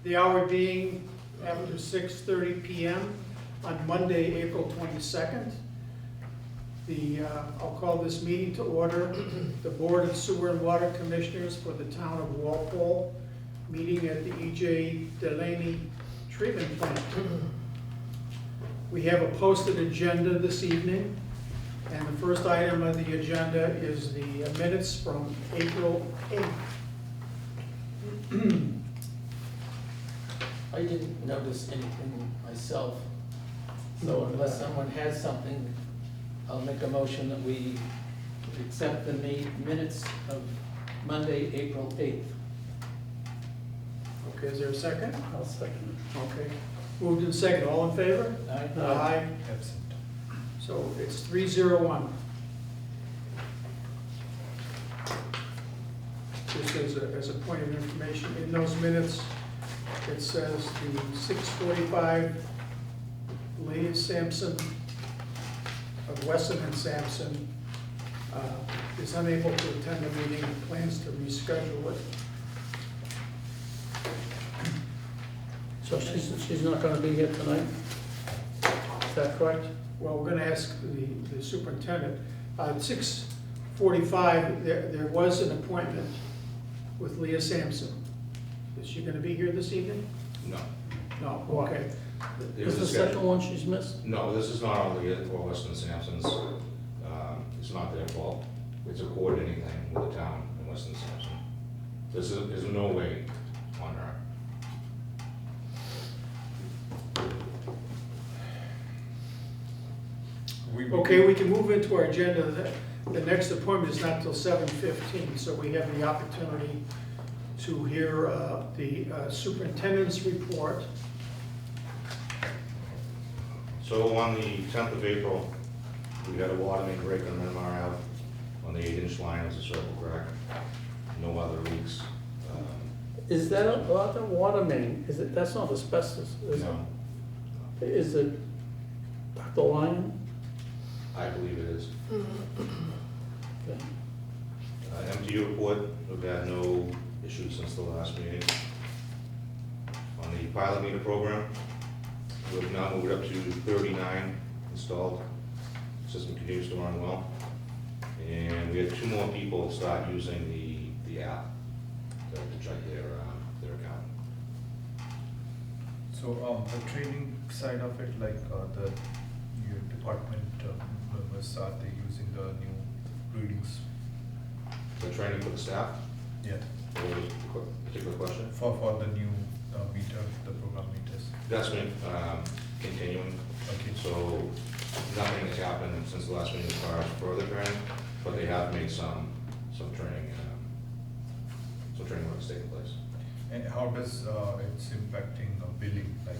The hour being after 6:30 p.m. on Monday, April 22nd. I'll call this meeting to order. The Board of Sewer and Water Commissioners for the Town of Walpole, meeting at the E.J. Delaney Treatment Plant. We have a posted agenda this evening, and the first item on the agenda is the minutes from April 8th. I didn't notice anything myself, so unless someone has something, I'll make a motion that we accept the minutes of Monday, April 8th. Okay, is there a second? I'll second Okay. Moved in second, all in favor? it. Aye. Aye. Absent. So it's 301. Just as a point of information, in those minutes, it says the 6:45 Leah Sampson of Weston and Sampson is unable to attend the meeting and plans to reschedule it. So she's not gonna be here tonight? Is that correct? Well, we're gonna ask the superintendent. At 6:45, there was an appointment with Leah Sampson. Is she gonna be here this evening? No. No, Why? okay. Is the second one she's missed? No, this is not on Leah or Weston Sampson's. It's not their fault. It's a coordinating thing with the town and Weston Sampson. There's no way on her. Okay, we can move into our agenda. The next appointment is not till 7:15, so we have the opportunity to hear the superintendent's report. So on the 10th of April, we had a water main break on MWRA Ave on the 8-inch line. It was a circle crack. No other leaks. Is that a water main? Is it, that's not asbestos, is it? No, Is it the line? I believe it is. Okay. MTU report, we've had no issues since the last meeting. On the pilot meter program, we've now moved up to 39 installed. System continues to run well. And we had 2 more people start using the app to check their account. So the training side of it, like your department members, are they using the new readings? The training for the staff, Yeah. or was a particular question? For the new meter, the program meters. That's been continuing. Okay. So nothing has happened since the last meeting as far as further training, but they have made some training, some training work is taking place. And how does it's impacting billing? Like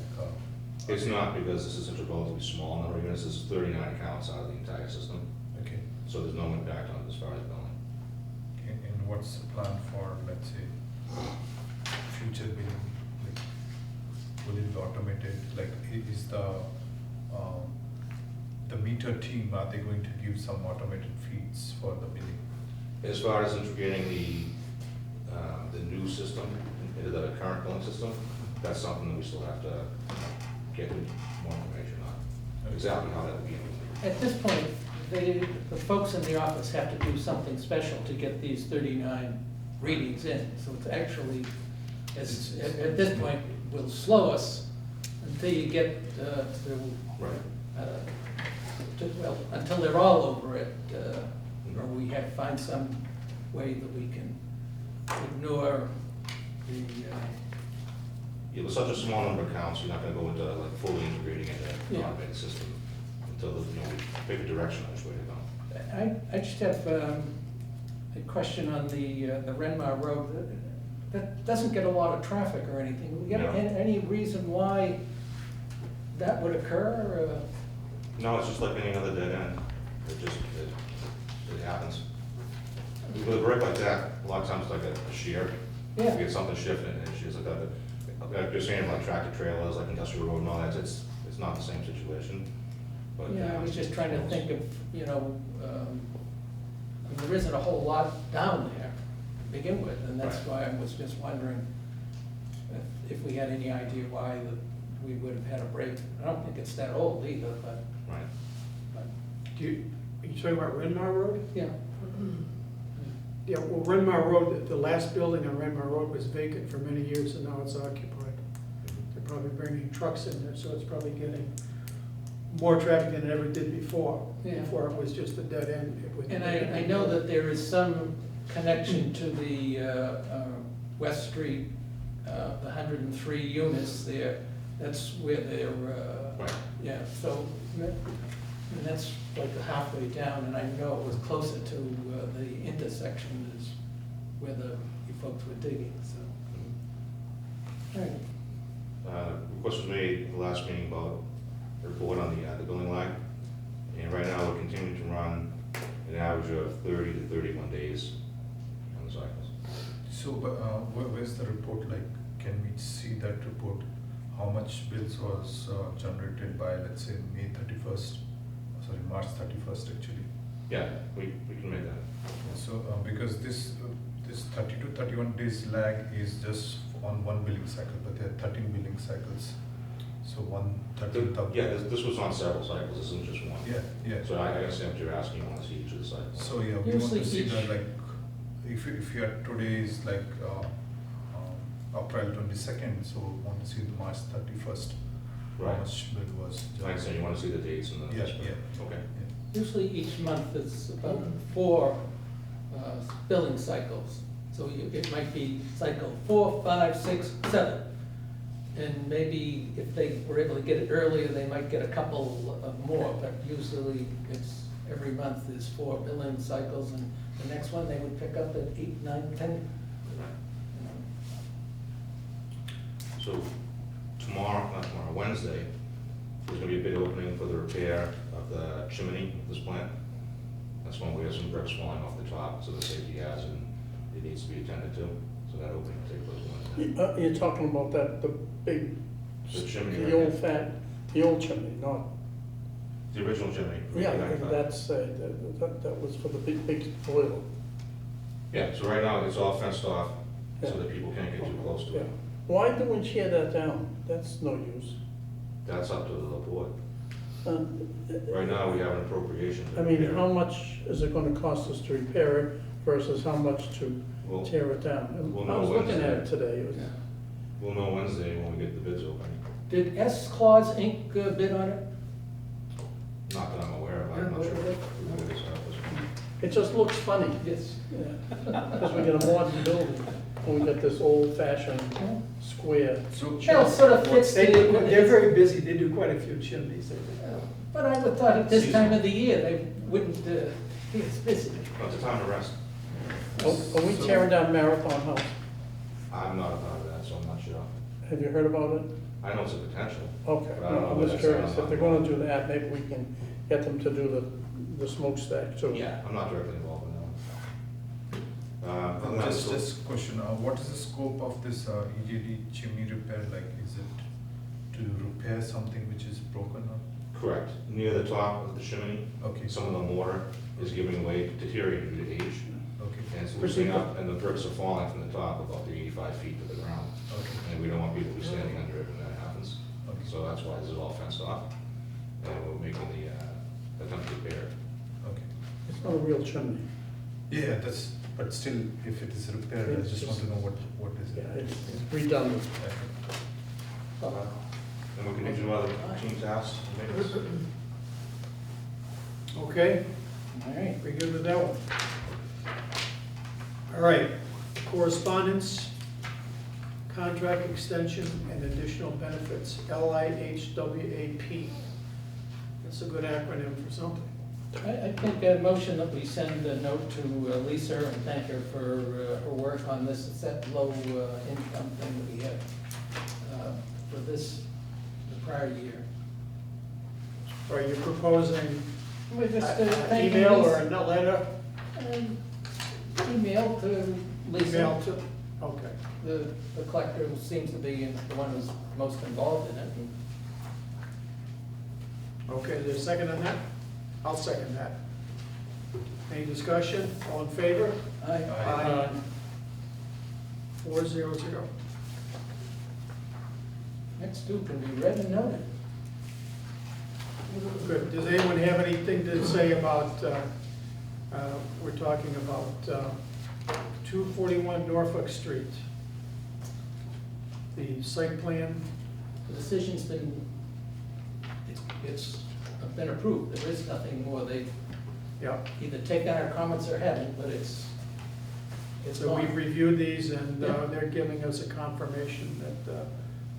It's not, because this is such a relatively small number of units. This is 39 accounts out of the entire system, okay. so there's no impact on it as far as billing. And what's the plan for, let's say, future billing? Like, will it be automated? Like, is the meter team, are they going to give some automated feeds for the billing? As far as integrating the new system into the current billing system, that's something that we still have to get more information on, exactly how that will be implemented. At this point, the folks in the office have to do something special to get these 39 readings in. So it's actually, at this point, will slow us until you get Right. well, until they're all over it, or we find some way that we can ignore the, Yeah, with such a small number of accounts, you're not gonna go into like fully integrating into the Yeah. automated system until we pick a direction on which way to go. I just have a question on the Renmar Road. That doesn't get a lot of traffic or anything. We got No. any reason why that would occur? No, it's just like any other dead end. It happens. With a break like that, a lot of times like a shear. Yeah. You get something shifting and shears like that. Like you're saying, like tractor trailers, like industrial road and all that, it's not the same situation. But Yeah, I was just trying to think of, there isn't a whole lot down there to begin with, and that's why I was just wondering if we had any idea why we would have had a break. I don't think it's that old either, but, Right. Are you talking about Renmar Road? yeah. Yeah, well, Renmar Road, the last building on Renmar Road was vacant for many years and now it's occupied. They're probably bringing trucks in there, so it's probably getting more traffic than it ever did before. Yeah. Before it was just a dead end. And I know that there is some connection to the West Street, the 103 units there. That's where they're, Right. yeah, so, and that's like halfway down, and I know it was closer to the intersection is where you folks were digging, so. All right. Request was made at the last meeting about a report on the building line. And right now, we're continuing to run an average of 30 to 31 days on the cycles. So, where's the report, like, can we see that report? How much bills was generated by, let's say, March 31st actually? Yeah, we can make that. So, because this 30 to 31 days lag is just on one billing cycle, but there are 13 billing cycles. So 130,000. Yeah, this was on several cycles, this isn't just one. Yeah. So I understand what you're asking, you want to see each of the cycles. So, yeah, we want Usually to see each- the, like, if you are today is like April 22nd, so we want to see the March 31st. How Right. much bill was. I understand, you want to see the dates and the. Yeah. Okay. Usually each month is about 4 billing cycles. So it might be cycle 4, 5, 6, 7. And maybe if they were able to get it earlier, they might get a couple of more, but usually it's every month is 4 billing cycles, and the next one they would pick up at 8, 9, 10. So Wednesday, there's gonna be a bid opening for the repair of the chimney of this plant. That's when we have some bricks falling off the top, so the safety hazard, and it needs to be attended to. So that opening will take place Wednesday. You're talking about the big, The chimney, the right old there. the old chimney, not, The original chimney. yeah, 1995. that's, that was for the big boiler. Yeah, so right now, it's all fenced off, so Yeah. that people can't get too close to Yeah. it. Why do we tear that down? That's no use. That's up to the board. Uh, Right now, we have an appropriation. to I mean, repair. how much is it gonna cost us to repair it versus how much to We'll, tear it down? Well, I no, was looking at Wednesday. it today, it was, Yeah. we'll know Wednesday when we get the bids open. Did S. Claus Inc. Bid on it? Not that I'm aware of, I'm not sure. who it is, it just looks funny. Yes. Because we got a modern building, and we got this old fashioned square. So, Well, sort of fits They're very busy, they do quite a few chimneys. But I would thought at this time of the year, they wouldn't be as busy. But it's a time to rest. Are we tearing down Marathon House? I'm not a part of that, so I'm not sure. Have you heard about it? I know it's a potential. Okay, But I don't know I'm what just that's curious, on. if they're gonna do that, maybe we can get them to do the smokestack too. Yeah, I'm not directly involved in that one. just question, what is the scope of this EJD chimney repair, like, is it to repair something which is broken or? Correct. Near the top of the chimney, Okay, some of the mortar is giving way, deteriorating due to age. okay, And it's loosening up, and the bricks are falling from the top about 85 feet to the ground. okay, And we don't want people to be standing under it when that happens. okay, So that's why this is all fenced off. And we're making the attempt to repair it. okay. It's not a real chimney. Yeah, but still, if it is repaired, I It's just want to know what is Yeah, it. it's redundant. And we can do other team tasks. and maintenance. Okay, All right. we good with that one? All right, correspondence, contract extension and additional benefits, LIHWAP. That's a good acronym for something. I think a motion that we send a note to Lisa and thank her for her work on this, it's that low income thing that we had for this, the prior year. Are you proposing We just an thank email Lisa. or a letter? Email to Lisa. Email to, okay. The collector who seems to be the one who's most involved in it. Okay, is there a second on that? I'll second that. Any discussion? All in favor? Aye. Aye. 400. Next two can be read and noted. Good. Does anyone have anything to say about, we're talking about 241 Norfolk Street? The site plan, The decision's been, it's been approved. There is nothing more. They yeah. either taken our comments or haven't, but it's So we've gone. reviewed these and Yeah. they're giving us a confirmation that the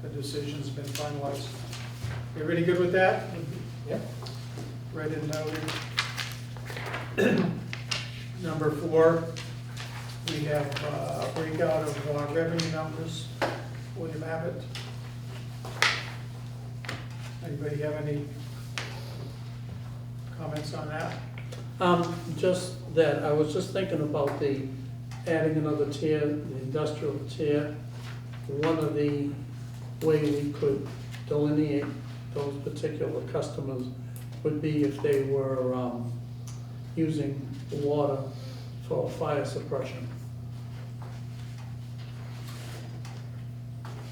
decision's been finalized. Everybody good with that? Yep. Read and noted. Number 4, we have a breakout of revenue numbers. William Abbott. Anybody have any comments on that? Just that, I was just thinking about adding another tier, the industrial tier. One of the way we could delineate those particular customers would be if they were using water for fire suppression.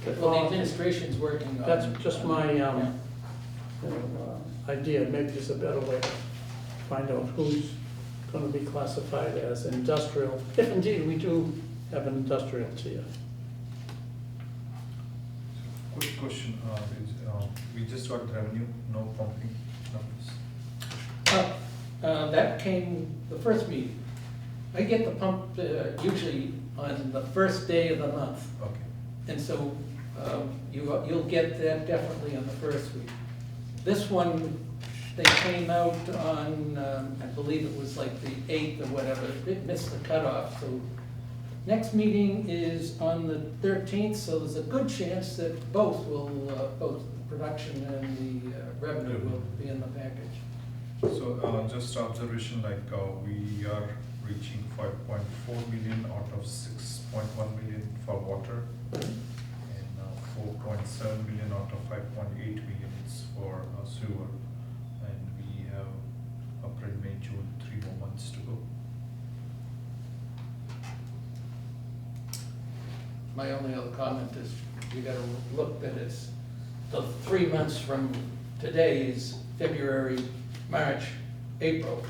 Well, the administration's working on. That's just my Yeah. idea. Maybe there's a better way to find out who's going to be classified as industrial, if indeed we do have an industrial tier. Quick question, we just got the revenue, no pumping numbers. That came the first meeting. I get the pump usually on the first day of the month. Okay. And so you'll get that definitely on the first week. This one, they came out on, I believe it was like the 8th or whatever, it missed the cutoff. So next meeting is on the 13th, so there's a good chance that both the production and the revenue will be in the package. So just observation, like we are reaching 5.4 million out of 6.1 million for water, and 4.7 million out of 5.8 million is for sewer, and we have April, May, June, 3 more months to go. My only other comment is you gotta look that it's the 3 months from today is February, March, April.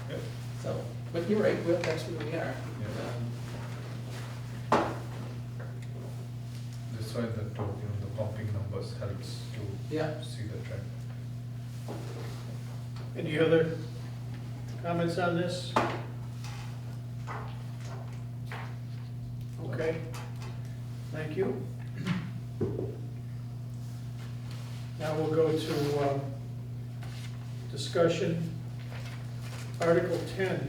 Yep. So, but you're right, that's where we are. That's why the pumping numbers helps to Yeah. see the trend. Any other comments on this? Okay, thank you. Now we'll go to discussion. Article 10,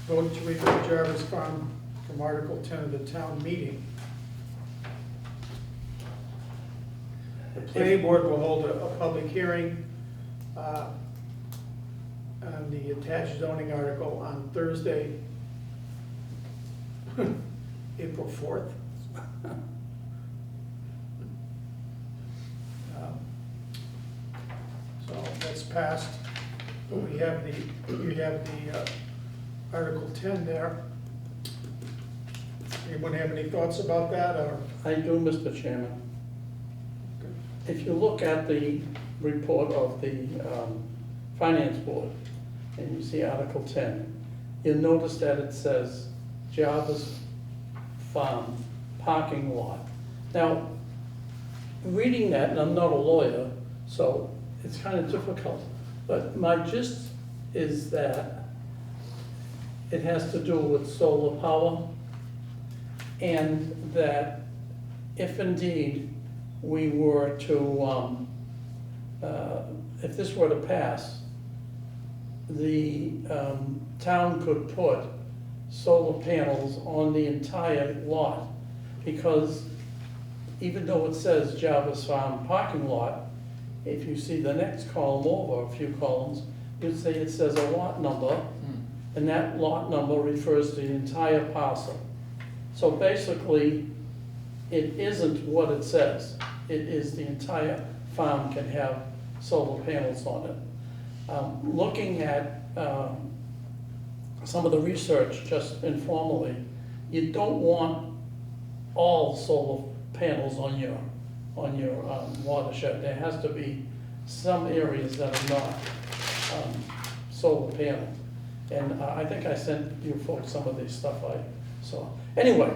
vote to remove Jarvis Farm from Article 10 of the town meeting. The planning board will hold a public hearing on the attached zoning article on Thursday, April 4th. So that's passed. We have the Article 10 there. Anyone have any thoughts about that, or? I do, Mr. Chairman. If you look at the report of the Finance Board, and you see Article 10, you'll notice that it says Jarvis Farm parking lot. Now, reading that, and I'm not a lawyer, so it's kind of difficult, but my gist is that it has to do with solar power, and that if indeed we were to, if this were to pass, the town could put solar panels on the entire lot, because even though it says Jarvis Farm parking lot, if you see the next column over, a few columns, you'd say it says a lot number, and that lot number refers to the entire parcel. So basically, it isn't what it says. It is the entire farm can have solar panels on it. Looking at some of the research just informally, you don't want all solar panels on your on your watershed. There has to be some areas that are not solar panel. And I think I sent you folks some of this stuff I saw. Anyway,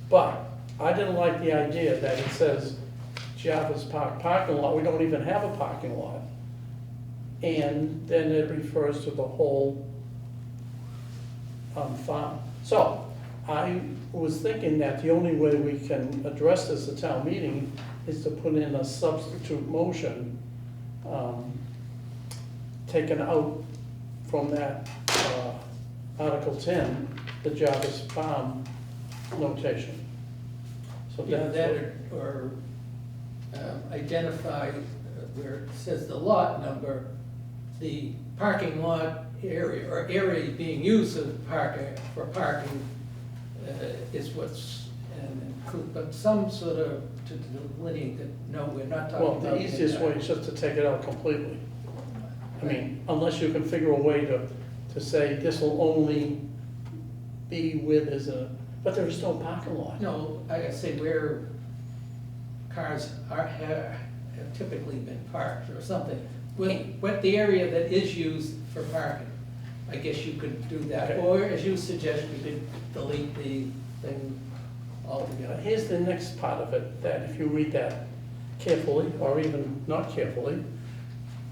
but I didn't like the idea that it says Jarvis Park parking lot. We don't even have a parking lot. And then it refers to the whole farm. So I was thinking that the only way we can address this at town meeting is to put in a substitute motion, taken out from that Article 10, the Jarvis Farm notation. So Yeah, that's that what- or identify where it says the lot number, the parking lot area, or area being used as parking, for parking, is what's, and include, but some sort of, to delineate that, no, we're not talking Well, about. the easiest way is just to take it out completely. I mean, unless you can figure a way to say this will only be with as a, but there is no parking lot. No, I say where cars have typically been parked or something. What the area that is used for parking, I guess you could do that. Okay. Or as you suggest, you could delete the thing Now, altogether. here's the next part of it, that if you read that carefully, or even not carefully,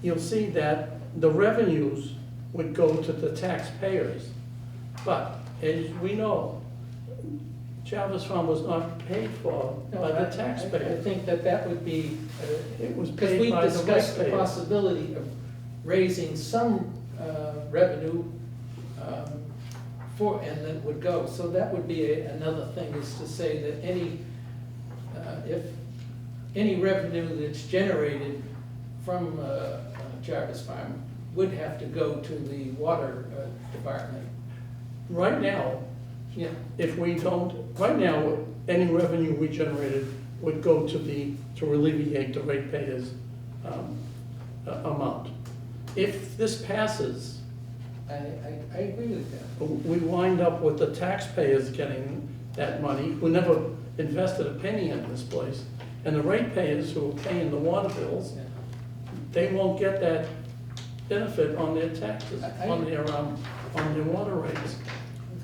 you'll see that the revenues would go to the taxpayers. But as we know, Jarvis Farm was not paid for No, by I the taxpayers. think that would be, It was because paid we by the discussed the ratepayers. possibility of raising some revenue for, and that would go. So that would be another thing, is to say that if any revenue that's generated from Jarvis Farm would have to go to the water department. Right now, Yeah, if we don't, right now, any revenue we generated would go to alleviate the ratepayers' amount. If this passes, I agree with that. we wind up with the taxpayers getting that money, who never invested a penny in this place, and the ratepayers who are paying the water bills, Yeah. they won't get that benefit on their taxes, I- on their water rates.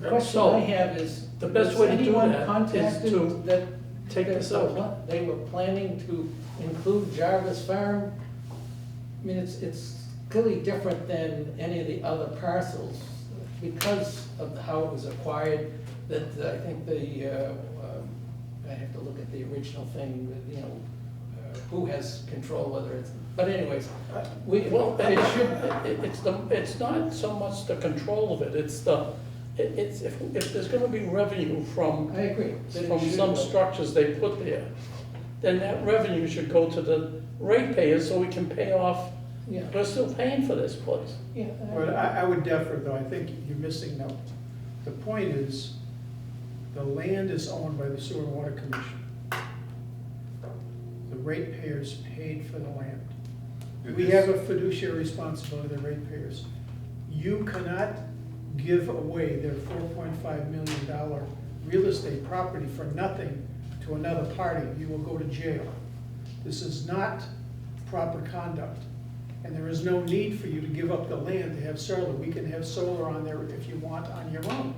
The question So, I have is, the best was way to do anyone that is contacted to that take this out. they were planning to include Jarvis Farm? I mean, it's clearly different than any of the other parcels because of how it was acquired, that I think I have to look at the original thing, you know, who has control, whether it's, but anyways, Well, it should, it's not so much the control of it, it's if there's gonna be revenue from I agree. that it should some go. structures they put there, then that revenue should go to the ratepayers so we can pay off, Yeah, we're still paying for this place. yeah. But I would differ, though, I think you're missing out. The point is, the land is owned by the Sewer and Water Commission. The ratepayers paid for the land. We have a fiduciary responsibility to the ratepayers. You cannot give away their $4.5 million real estate property for nothing to another party. You will go to jail. This is not proper conduct. And there is no need for you to give up the land to have solar. We can have solar on there if you want on your own.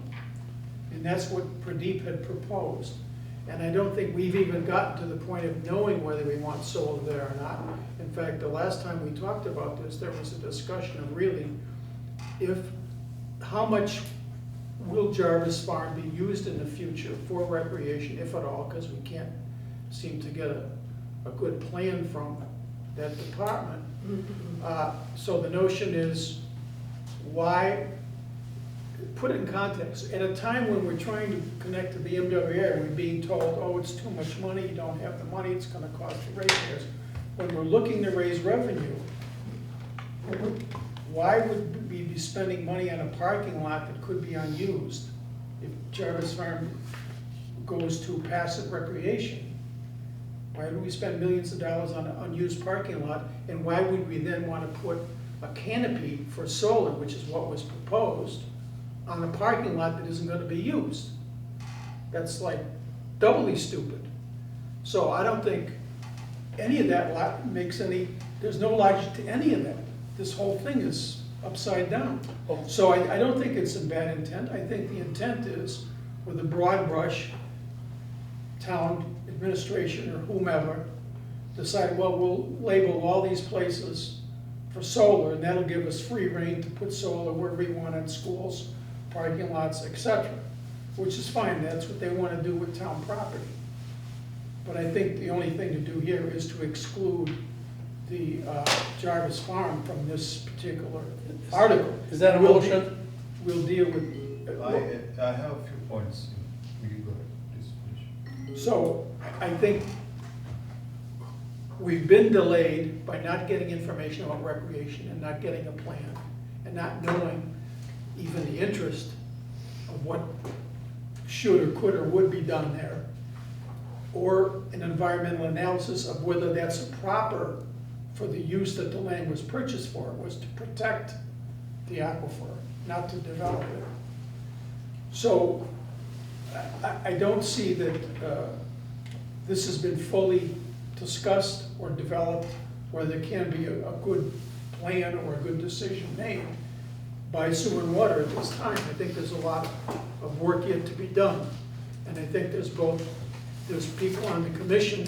And that's what Pradeep had proposed. And I don't think we've even gotten to the point of knowing whether we want solar there or not. In fact, the last time we talked about this, there was a discussion of really how much will Jarvis Farm be used in the future for recreation, if at all, because we can't seem to get a good plan from that department. So the notion is, why, put it in context, at a time when we're trying to connect to the MWRA, we're being told, oh, it's too much money, you don't have the money, it's gonna cost the ratepayers. When we're looking to raise revenue, why would we be spending money on a parking lot that could be unused if Jarvis Farm goes to passive recreation? Why would we spend millions of dollars on an unused parking lot? And why would we then want to put a canopy for solar, which is what was proposed, on a parking lot that isn't going to be used? That's like doubly stupid. So I don't think any of that makes any, there's no logic to any of that. This whole thing is upside down. Oh. So I don't think it's a bad intent. I think the intent is, with a broad brush, town administration or whomever decide, well, we'll label all these places for solar, and that'll give us free rein to put solar wherever we want in schools, parking lots, etc. Which is fine, that's what they want to do with town property. But I think the only thing to do here is to exclude the Jarvis Farm from this particular article. Is that a We'll- motion? We'll deal with. I have a few points. Will you go ahead, please finish? So I think we've been delayed by not getting information about recreation and not getting a plan and not knowing even the interest of what should or could or would be done there, or an environmental analysis of whether that's proper for the use that the land was purchased for, was to protect the aquifer, not to develop it. So I don't see that this has been fully discussed or developed, where there can be a good plan or a good decision made by Sewer and Water at this time. I think there's a lot of work yet to be done. And I think there's people on the commission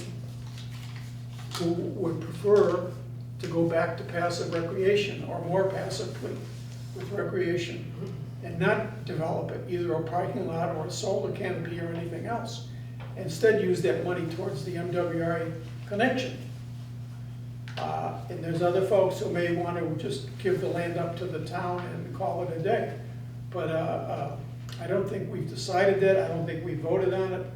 who would prefer to go back to passive recreation, or more passively with recreation, and not develop it, either a parking lot or a solar canopy or anything else. Instead, use that money towards the MWRA connection. And there's other folks who may want to just give the land up to the town and call it a day. But I don't think we've decided that, I don't think we voted on it.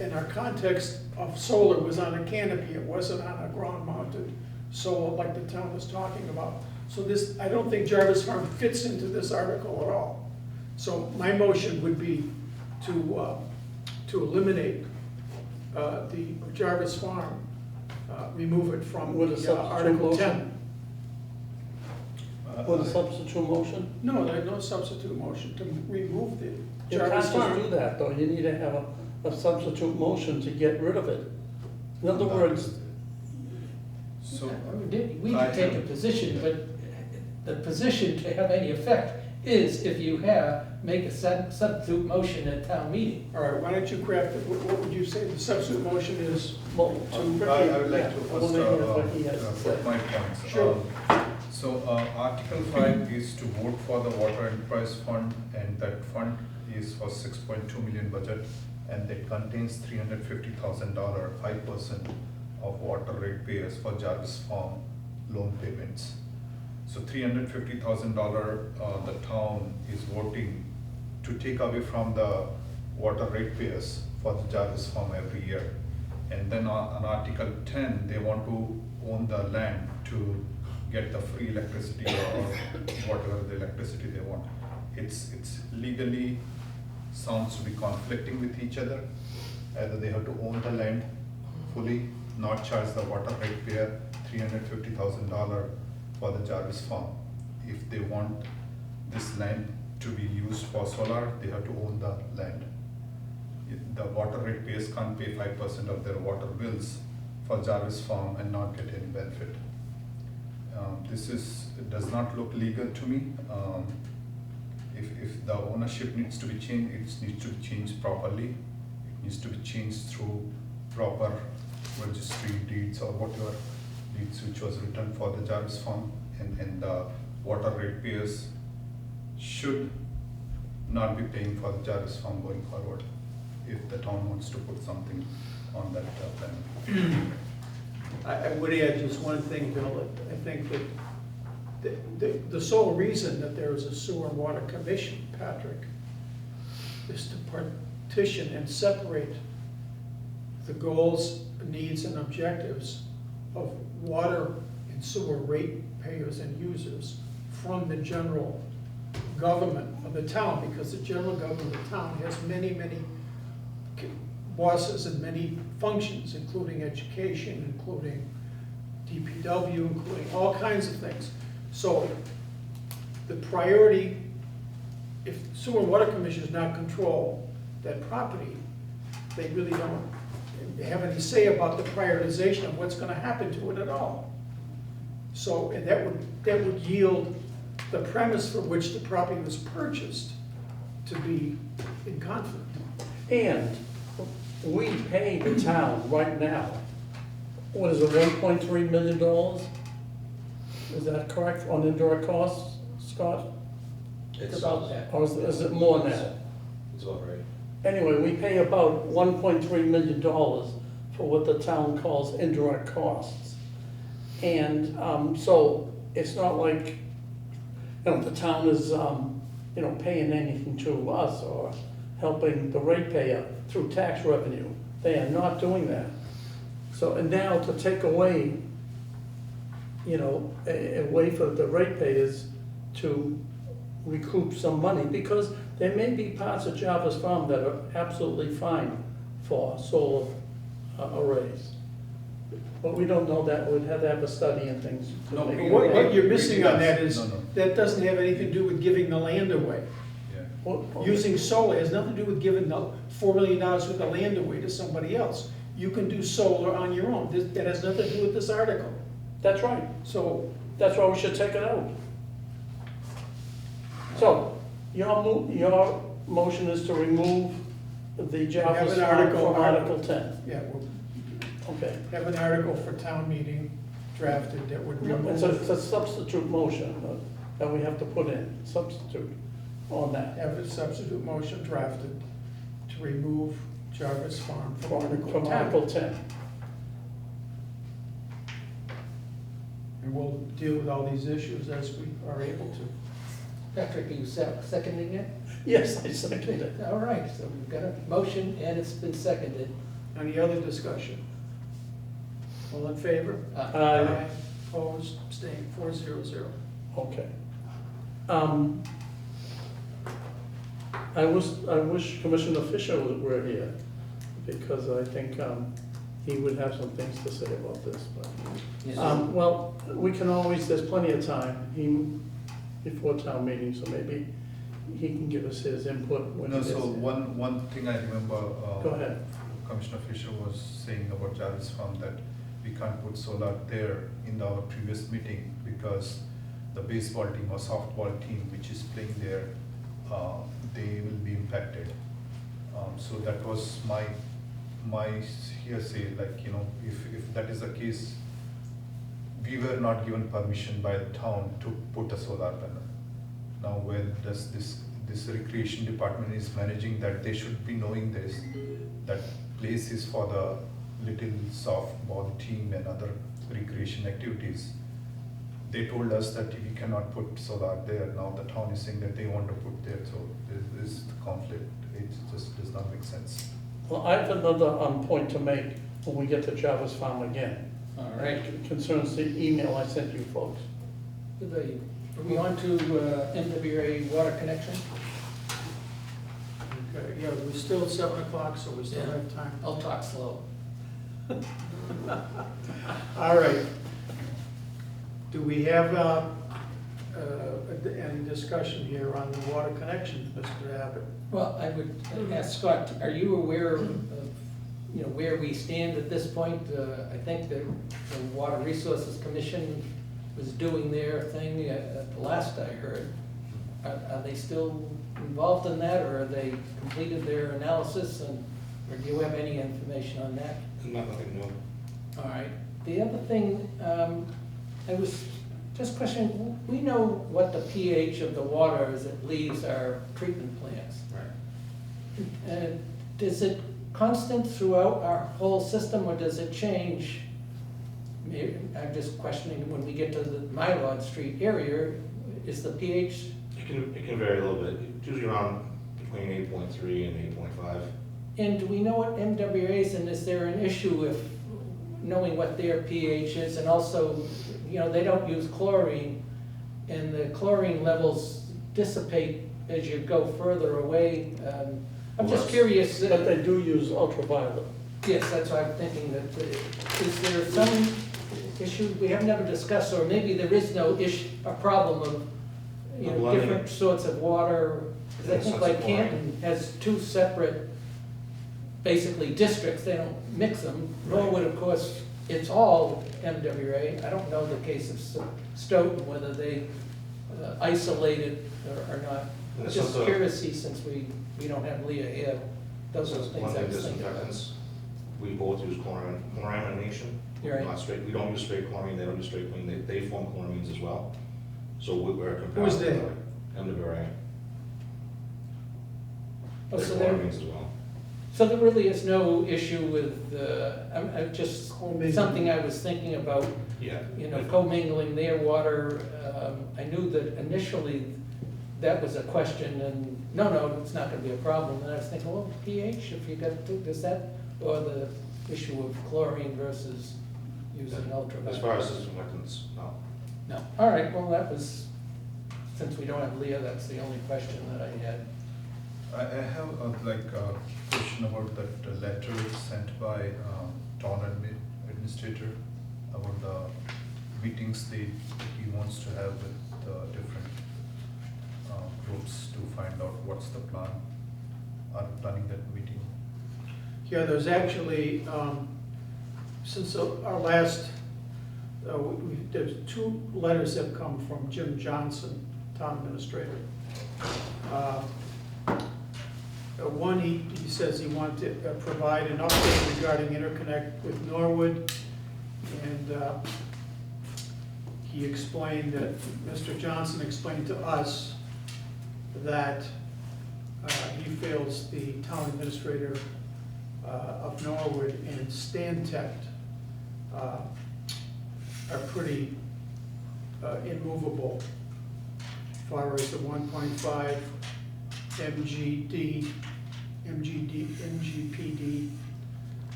In our context of solar was on a canopy, it wasn't on a ground-mounted solar like the town was talking about. So this, I don't think Jarvis Farm fits into this article at all. So my motion would be to eliminate the Jarvis Farm, remove it from With a substitute Article motion? 10. With a substitute motion? No, there's no substitute motion to remove the You Jarvis can't just do Farm. that, though. You need to have a substitute motion to get rid of it. In other words, So, We can take a position, but the position to have any effect is if you make a substitute motion at town meeting. All right, why don't you craft it, what would you say the substitute motion is? well, I would like to I wanna first hear what he has to say. put my points. Sure. So Article 5 is to vote for the Water Enterprise Fund, and that fund is for 6.2 million budget, and it contains $350,000, 5% of water ratepayers for Jarvis Farm loan payments. So $350,000, the town is voting to take away from the water ratepayers for the Jarvis Farm every year. And then on Article 10, they want to own the land to get the free electricity or whatever the electricity they want. It's legally sounds to be conflicting with each other. Either they have to own the land fully, not charge the water ratepayer $350,000 for the Jarvis Farm. If they want this land to be used for solar, they have to own the land. The water ratepayers can't pay 5% of their water bills for Jarvis Farm and not get any benefit. It does not look legal to me. If the ownership needs to be changed, it needs to be changed properly. It needs to be changed through proper registry deeds or whatever deeds which was written for the Jarvis Farm, and the water ratepayers should not be paying for the Jarvis Farm going forward if the town wants to put something on that plan. I would add just one thing, Bill. I think that the sole reason that there is a Sewer and Water Commission, Patrick, is to partition and separate the goals, needs, and objectives of water and sewer ratepayers and users from the general government of the town, because the general government of the town has many, many bosses and many functions, including education, including DPW, including all kinds of things. So the priority, if Sewer and Water Commission does not control that property, they really don't have any say about the prioritization of what's gonna happen to it at all. So, and that would yield the premise for which the property was purchased to be in conflict. And we pay the town right now, what is it, $1.3 million? Is that correct, on indirect costs, Scott? It's about that. Or is it more than that? It's about right. Anyway, we pay about $1.3 million for what the town calls indirect costs. And so it's not like, you know, the town is, you know, paying anything to us or helping the ratepayer through tax revenue. They are not doing that. So, and now to take away, you know, a way for the ratepayers to recoup some money, because there may be parts of Jarvis Farm that are absolutely fine for solar arrays. But we don't know that, we'd have to have a study and things. to No, make we- it What right. you're missing on that is, No, no. that doesn't have anything to do with giving the land away. Yeah. Well, Using solar has nothing to do with giving the $4 million worth of land away to somebody else. You can do solar on your own. That has nothing to do with this article. That's right, So, that's why we should take it out. So, your motion is to remove the Jarvis Have an Farm article- from Article 10. yeah, we'll Okay. have an article for town meeting drafted that would It's a, remove, it's a substitute motion that we have to put in, substitute on that. have a substitute motion drafted to remove Jarvis Farm from Article From 10. Article 10. And we'll deal with all these issues as we are able to. Patrick, are you seconding it? Yes, I second it. All right, so we've got a motion and it's been seconded. Any other discussion? All in favor? Aye. Opposed, abstained, 400. Okay. I wish Commissioner Fisher were here, because I think he would have some things to say about this, but. Yes. Well, we can always, there's plenty of time, before town meeting, so maybe he can give us his input when he No, gets so here. one thing I remember. Go ahead. Commissioner Fisher was saying about Jarvis Farm that we can't put solar there in our previous meeting because the baseball team or softball team which is playing there, they will be impacted. So that was my hearsay, like, you know, if that is the case, we were not given permission by the town to put a solar panel. Now, when does this recreation department is managing that, they should be knowing this, that place is for the little softball team and other recreation activities. They told us that we cannot put solar there. Now the town is saying that they want to put there, so there is the conflict. It just does not make sense. Well, I have another point to make when we get to Jarvis Farm again. All right. It concerns the email I sent you folks. Are we on to MWRA water connection? Okay, yeah, we're still at 7 o'clock, so we still Yeah. have time. I'll talk slow. All right. Do we have any discussion here on the water connection, Mr. Abbott? Well, I would ask Scott, are you aware of, you know, where we stand at this point? I think the Water Resources Commission was doing their thing at the last I heard. Are they still involved in that, or are they completed their analysis, and, or do you have any information on that? Nothing new. All right. The other thing, I was just questioning, we know what the pH of the water as it leaves our treatment plants. Right. Is it constant throughout our whole system, or does it change? Maybe, I'm just questioning, when we get to the Mylod Street area, is the pH? It can vary a little bit. It's usually around between 8.3 and 8.5. And do we know what MWRA is, and is there an issue if, knowing what their pH is, and also, you know, they don't use chlorine, and the chlorine levels dissipate as you go further away. I'm just curious. But they do use ultraviolet. Yes, that's why I'm thinking that, is there some issue we have never discussed, or maybe there is no issue, a problem of, you know, Blending. different sorts of water? Because I think Sorts like of water. Canton has two separate basically districts, they don't mix them. Norwood, of course, it's all MWRA. I don't know the case of Stoughton, whether they isolate it or not. And it's Just also- curious, since we don't have Leah here, those are the things I One-day was thinking about. disinfectants, we both use chlorination. You're right. Not straight, we don't use straight chlorine, they don't use straight chlorine, they form chloramines as well. So we're compatible. Who's they? MWRA. Oh, They're so there, chloramines as well. so there really is no issue with, I'm just, something I was thinking about, Yeah. you know, commingling their water. I knew that initially that was a question, and no, it's not gonna be a problem. And I was thinking, well, pH, if you got, does that, or the issue of chlorine versus using ultraviolet? As far as disinfectants, no. No, all right, well, that was, since we don't have Leah, that's the only question that I had. I have a question about that letter sent by town administrator about the meetings he wants to have with the different groups to find out what's the plan. Are we planning that meeting? Yeah, there's actually, since our last, there's 2 letters have come from Jim Johnson, town administrator. One, he says he wanted to provide an update regarding interconnect with Norwood, and he explained that, Mr. Johnson explained to us that he feels the town administrator of Norwood and Stantec are pretty immovable as far as the 1.5 MGPD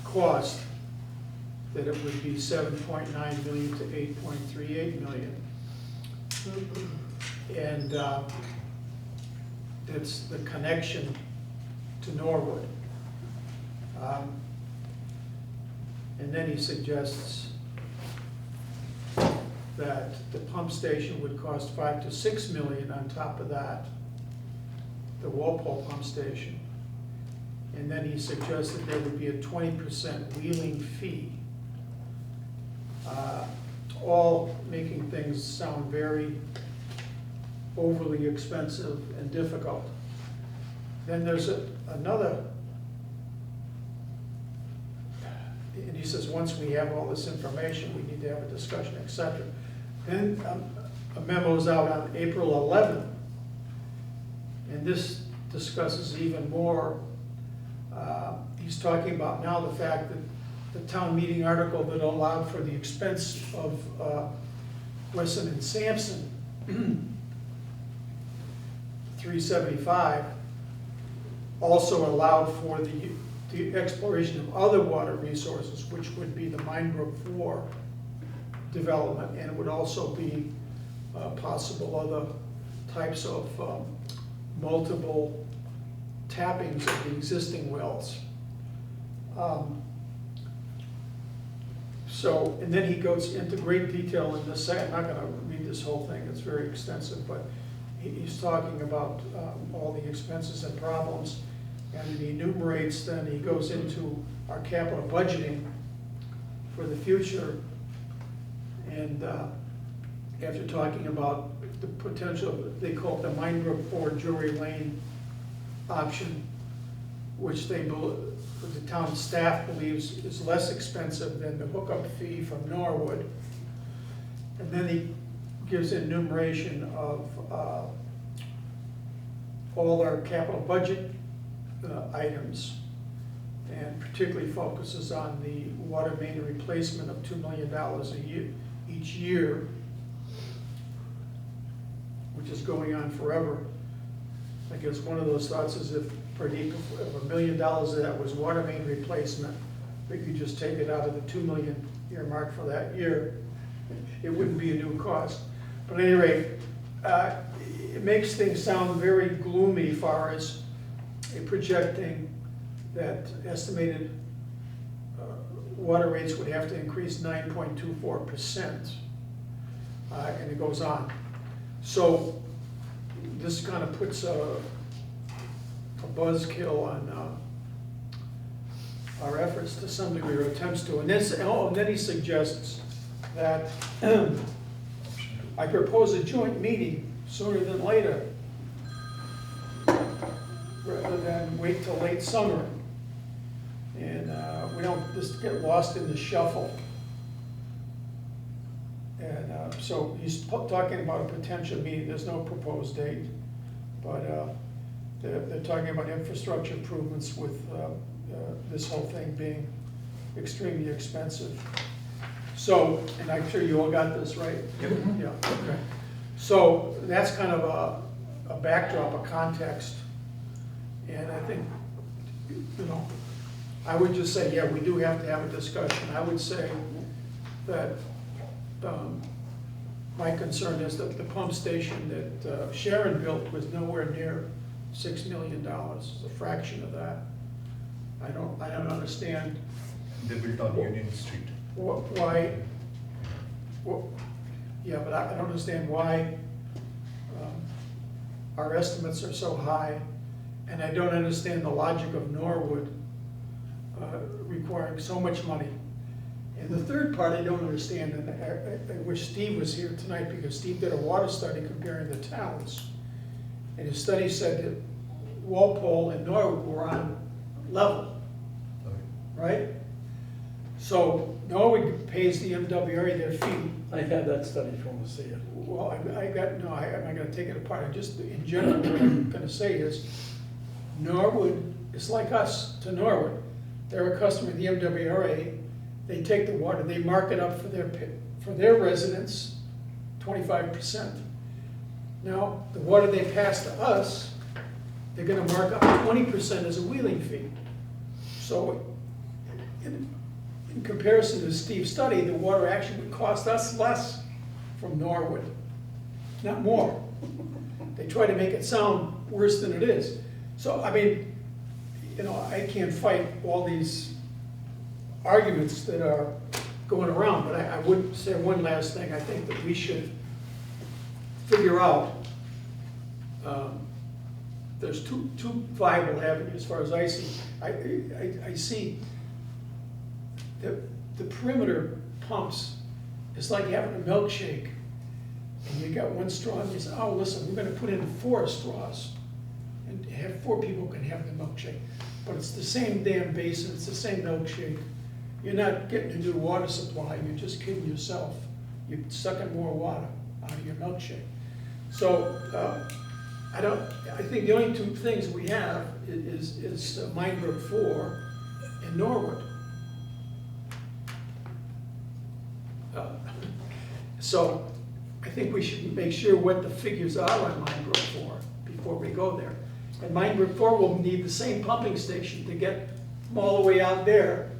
cost, that it would be 7.9 million to 8.38 million. And that's the connection to Norwood. And then he suggests that the pump station would cost 5 to 6 million on top of that, the Walpole pump station. And then he suggests that there would be a 20% wheeling fee. All making things sound very overly expensive and difficult. Then there's another, and he says, once we have all this information, we need to have a discussion, etc. Then a memo's out on April 11th, and this discusses even more. He's talking about now the fact that the town meeting article that allowed for the expense of Weston and Sampson, 375, also allowed for the exploration of other water resources, which would be the Minebrook 4 development, and it would also be possible other types of multiple tappings of the existing wells. And then he goes into great detail in this second. I'm not gonna read this whole thing, it's very extensive, but he's talking about all the expenses and problems, and he enumerates, then he goes into our capital budgeting for the future, and after talking about the potential, they call it the Minebrook 4 Drury Lane option, which the town staff believes is less expensive than the hookup fee from Norwood. And then he gives enumeration of all our capital budget items, and particularly focuses on the water main replacement of $2 million a year, each year, which is going on forever. I guess one of those thoughts is if $1 million of that was water main replacement, we could just take it out of the 2 million earmarked for that year. It wouldn't be a new cost. But at any rate, it makes things sound very gloomy as far as projecting that estimated water rates would have to increase 9.24%, and it goes on. So this kind of puts a buzzkill on our efforts to some degree, or attempts to. And then he suggests that I propose a joint meeting sooner than later, rather than wait till late summer. And we don't just get lost in the shuffle. And so he's talking about a potential meeting. There's no proposed date, but they're talking about infrastructure improvements with this whole thing being extremely expensive. So, and I'm sure you all got this, right? Yep. Yeah, okay. So that's kind of a backdrop, a context. And I think, you know, I would just say, yeah, we do have to have a discussion. I would say that my concern is that the pump station that Sharon built was nowhere near $6 million. It's a fraction of that. I don't understand They built on Union Street. why, yeah, but I don't understand why our estimates are so high, and I don't understand the logic of Norwood requiring so much money. And the third part I don't understand, and I wish Steve was here tonight, because Steve did a water study comparing the towns. And his study said that Walpole and Norwood were on level, right? So Norwood pays the MWRA their fee. I had that study if you want to see it. Well, I'm not gonna take it apart. I just, in general, what I'm gonna say is, Norwood is like us to Norwood. They're a customer of the MWRA. They take the water, they mark it up for their residents, 25%. Now, the water they pass to us, they're gonna mark up 20% as a wheeling fee. So, in comparison to Steve's study, the water actually would cost us less from Norwood, not more. They try to make it sound worse than it is. So, I mean, you know, I can't fight all these arguments that are going around, but I would say one last thing. I think that we should figure out, there's two viable avenues as far as I see. I see the perimeter pumps is like having a milkshake, and you got one straw, and you say, oh, listen, we're gonna put in 4 straws, and have 4 people can have the milkshake. But it's the same damn basin, it's the same milkshake. You're not getting a new water supply, you're just kidding yourself. You're sucking more water out of your milkshake. So, I think the only 2 things we have is Minebrook 4 and Norwood. So I think we should make sure what the figures are on Minebrook 4 before we go there. And Minebrook 4 will need the same pumping station to get them all the way out there,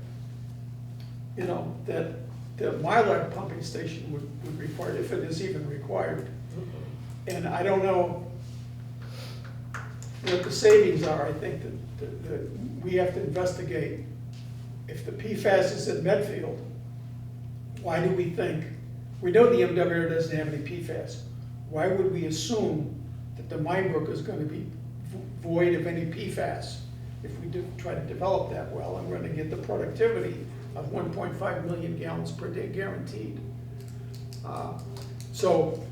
you know, that the MWRA pumping station would require, if it is even required. And I don't know what the savings are. I think that we have to investigate. If the PFAS is in Medfield, why do we think, we know the MWRA doesn't have any PFAS. Why would we assume that the Minebrook is going to be void of any PFAS if we do try to develop that well, and we're going to get the productivity of 1.5 million gallons per day guaranteed. So,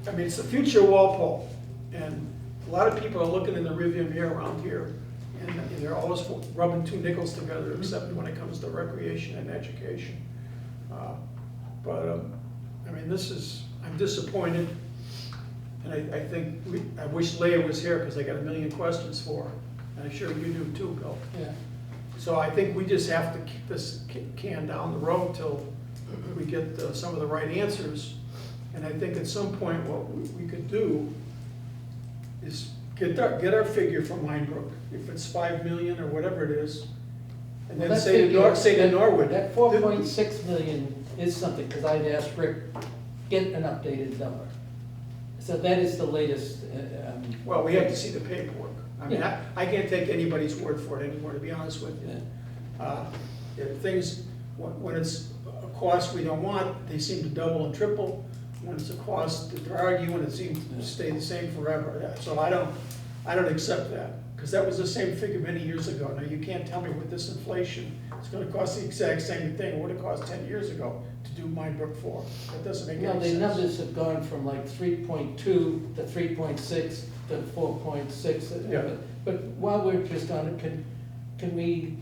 I mean, it's the future of Walpole, and a lot of people are looking in the rearview mirror around here, and they're always rubbing 2 nickels together, except when it comes to recreation and education. I mean, I'm disappointed, and I think, I wish Leah was here, because I got a million questions for her, and I'm sure you do too, Bill. Yeah. So I think we just have to keep this can down the road till we get some of the right answers. And I think at some point what we could do is get our figure from Minebrook, if it's 5 million or whatever it is, and then say to Norwood. That 4.6 million is something, because I'd asked Rick, get an updated number. So that is the latest. Well, we have to see the paperwork. I mean, Yeah. I can't take anybody's word for it anymore, to be honest with you. Yeah. If things, when it's a cost we don't want, they seem to double and triple. When it's a cost that they're arguing, it seems to stay the same forever. So I don't accept that, because that was the same figure many years ago. Now, you can't tell me with this inflation, it's gonna cost the exact same thing it would have cost 10 years ago to do Minebrook 4. That doesn't make Well, any the sense. numbers have gone from like 3.2 to 3.6 to 4.6. Yeah. But while we're just on it, can we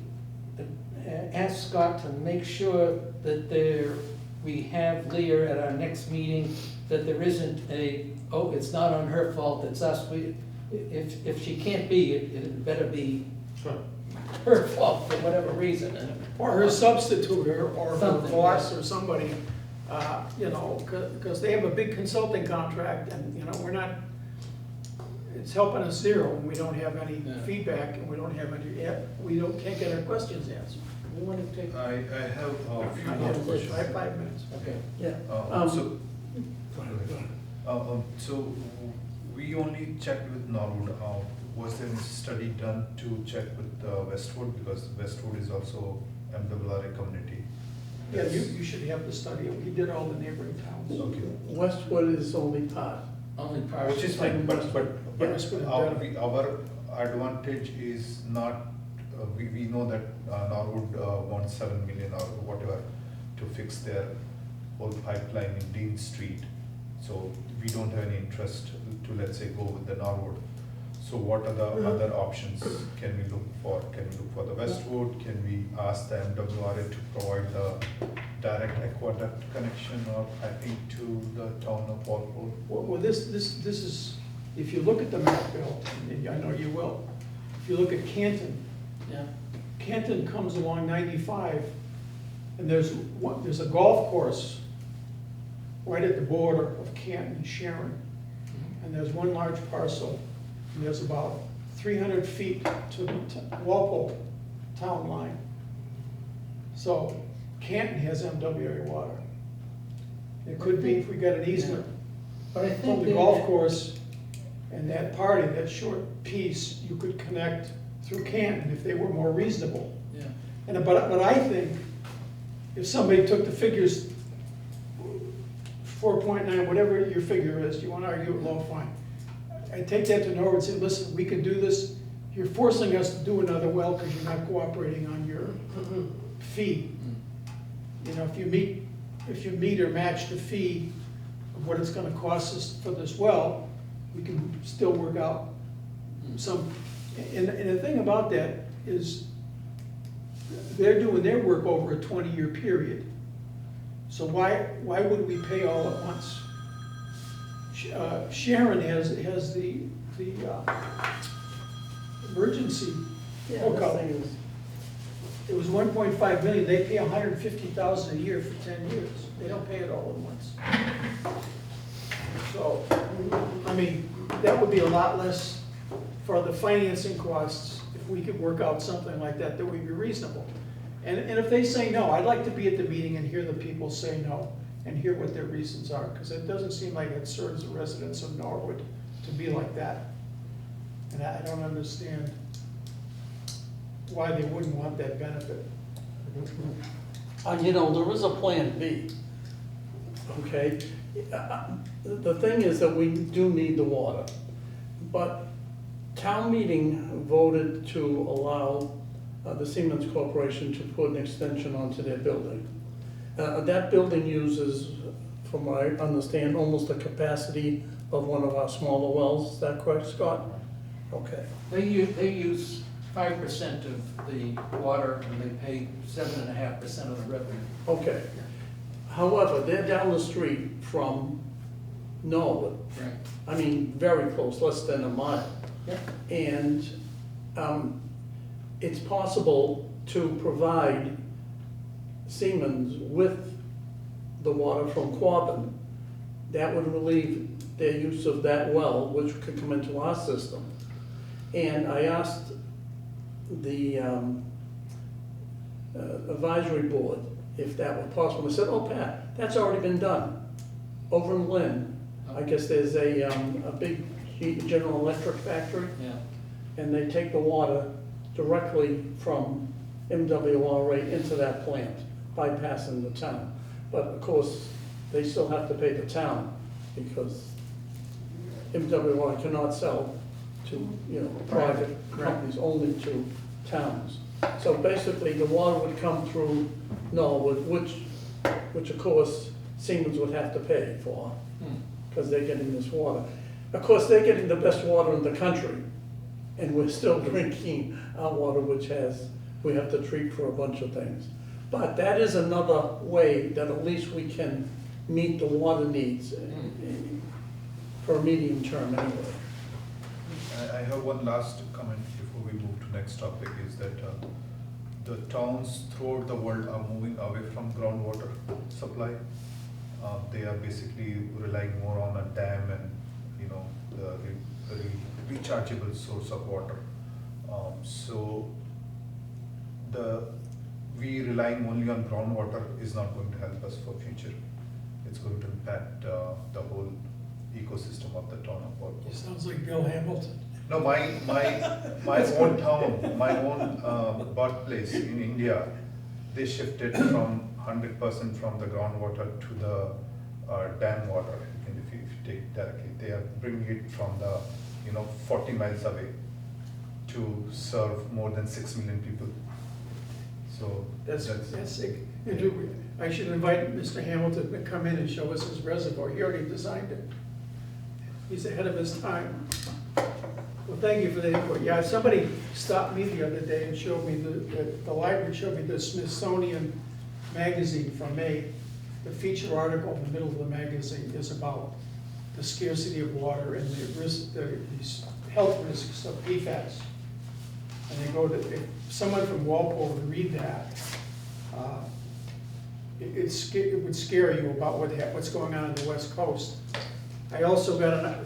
ask Scott to make sure that we have Leah at our next meeting, that there isn't oh, it's not on her fault, it's us. If she can't be, it better be her fault for whatever reason. Or her substitute, or her Something, boss, yeah. or somebody, you know, because they have a big consulting contract, and, you know, we're not, it's helping us zero, and we don't have any Yeah. feedback, and we don't have any, can't get our questions answered. We want to take, I have a few I more have questions. 5 minutes. okay. Yeah. So, Go ahead. so we only checked with Norwood. Was there any study done to check with Westwood, because Westwood is also MWRA community? Yeah, you should have the study, we did all the neighboring towns. Okay. Westwood is only part. Only part. Which is fine, but Yeah, Westwood is better. our advantage is not, we know that Norwood wants 7 million or whatever to fix their whole pipeline in Dean Street. So we don't have any interest to, let's say, go with the Norwood. So what are the other options can we look for? Can we look for the Westwood? Can we ask the MWRA to provide the direct aqueduct connection or piping to the town of Walpole? Well, this is, if you look at the map, Bill, and I know you will, if you look at Canton, Yeah. Canton comes along 95, and there's a golf course right at the border of Canton and Sharon, and there's one large parcel, and there's about 300 feet to the Walpole town line. So Canton has MWRA water. It could be if we got an easement But I from think the golf course and that party, that short piece, you could connect through Canton if they were more reasonable. Yeah. But I think if somebody took the figures, 4.9, whatever your figure is, you want to argue it low, fine. I take that to Norwood and say, listen, we can do this. You're forcing us to do another well because you're not cooperating on your fee. You know, if you meet or match the fee of what it's gonna cost us for this well, we can still work out some, and the thing about that is they're doing their work over a 20-year period. So why would we pay all at once? Sharon has the emergency Yeah, hookup. this thing is, It was 1.5 million, they pay 150,000 a year for 10 years. They don't pay it all at once. So, I mean, that would be a lot less for the financing costs if we could work out something like that would be reasonable. And if they say no, I'd like to be at the meeting and hear the people say no and hear what their reasons are, because it doesn't seem like it serves the residents of Norwood to be like that. And I don't understand why they wouldn't want that benefit. you know, there is a plan B, okay? The thing is that we do need the water, but town meeting voted to allow the Siemens Corporation to put an extension onto their building. That building uses, from what I understand, almost the capacity of one of our smaller wells. Is that correct, Scott? Okay. They use 5% of the water, and they pay 7.5% of the revenue. Okay. However, they're down the street from Norwood. Right. I mean, very close, less than a mile. Yeah. And it's possible to provide Siemens with the water from Quabbin. That would relieve their use of that well, which could come into our system. And I asked the advisory board if that were possible. They said, oh, Pat, that's already been done. Over in Lynn, I guess there's a big General Electric factory, Yeah. and they take the water directly from MWRA into that plant, bypassing the town. But of course, they still have to pay the town because MWRA cannot sell to, you know, private companies, only to towns. So basically, the water would come through Norwood, which of course Siemens would have to pay for, because they're getting this water. Of course, they're getting the best water in the country, and we're still drinking our water, which we have to treat for a bunch of things. But that is another way that at least we can meet the water needs for a medium term anyway. I have one last comment before we move to next topic, is that the towns throughout the world are moving away from groundwater supply. They are basically relying more on a dam and, you know, the rechargeable source of water. So we relying only on groundwater is not going to help us for future. It's going to impact the whole ecosystem of the town of Walpole. It sounds like Bill Hamilton. No, my own town, my own birthplace in India, they shifted from 100% from the groundwater to the dam water. And if you take directly, they are bringing it from the 40 miles away to serve more than 6 million people. So That's sick. I should invite Mr. Hamilton to come in and show us his reservoir. He already designed it. He's ahead of his time. Well, thank you for the input. Yeah, somebody stopped me the other day and showed me, the library showed me the Smithsonian magazine from May. The feature article in the middle of the magazine is about the scarcity of water and the health risks of PFAS. And they go to, if someone from Walpole would read that, it would scare you about what's going on the West Coast. I also got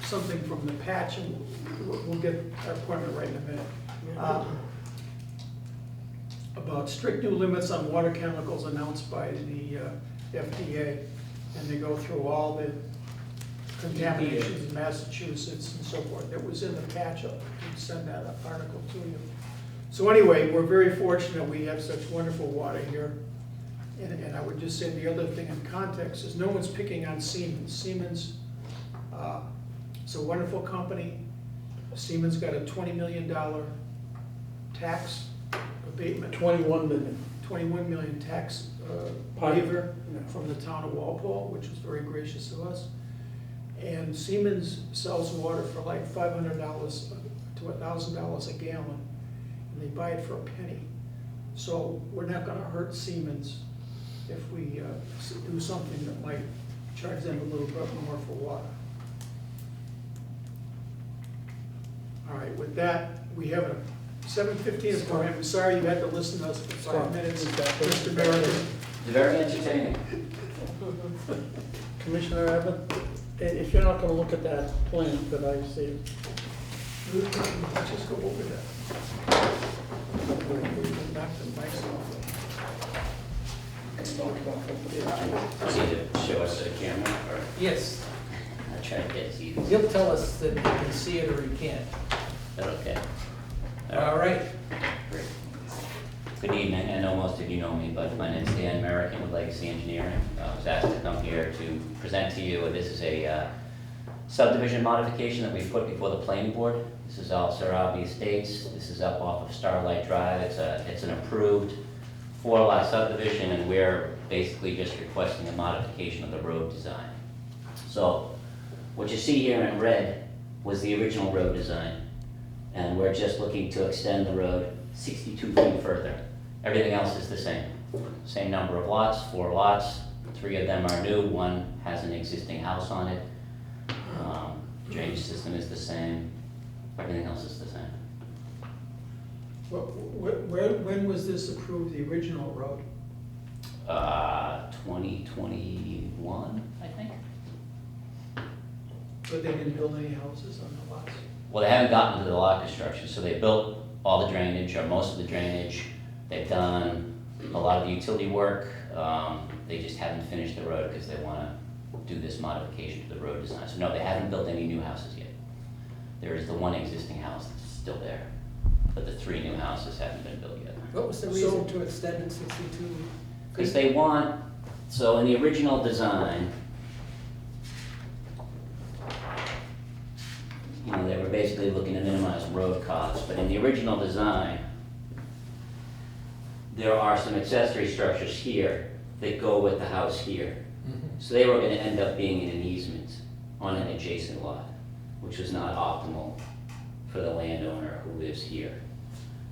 something from the patch, and we'll get our appointment right in a minute, about strict new limits on water chemicals announced by the FDA, and they go through all the contaminations in Massachusetts and so forth. It was in the patch. I can send that article to you. So anyway, we're very fortunate we have such wonderful water here. And I would just say the other thing in context is no one's picking on Siemens. Siemens is a wonderful company. Siemens got a $20 million tax abatement. 21 million. 21 million tax waiver from the town of Walpole, which was very gracious of us. And Siemens sells water for like $500 to $1,000 a gallon, and they buy it for a penny. So we're not gonna hurt Siemens if we do something that might charge them a little bit more for water. All right, with that, we have a 7:15 program. I'm sorry you had to listen to us for 5 minutes. Mr. Merritt. Very entertaining. Commissioner Abbott, if you're not gonna look at that plan, could I see it? Let's just go over that. Knock the mics off. You need to show us the camera, or Yes, I'll try to get you. Is he'll tell us that he can see it or he can't. that okay? All right. Great. Good evening. I know most of you know me, but my name is Dan American with Legacy Engineering. I was asked to come here to present to you. This is a subdivision modification that we put before the planning board. This is Alsarabi Estates. This is up off of Starlight Drive. It's an approved 4-lot subdivision, and we're basically just requesting a modification of the road design. So what you see here in red was the original road design, and we're just looking to extend the road 62 feet further. Everything else is the same. Same number of lots, 4 lots. 3 of them are new. 1 has an existing house on it. Drainage system is the same. Everything else is the same. When was this approved, the original road? 2021, I think. But they didn't build any houses on the lots? Well, they haven't gotten to the lot construction, so they built all the drainage, or most of the drainage. They've done a lot of the utility work. They just haven't finished the road because they want to do this modification to the road design. So no, they haven't built any new houses yet. There is the 1 existing house that's still there, but the 3 new houses haven't been built yet. What was the reason to extend it 62? Because they want, so in the original design, they were basically looking to minimize road costs, but in the original design, there are some accessory structures here that go with the house here. So they were gonna end up being in an easement on an adjacent lot, which was not optimal for the landowner who lives here.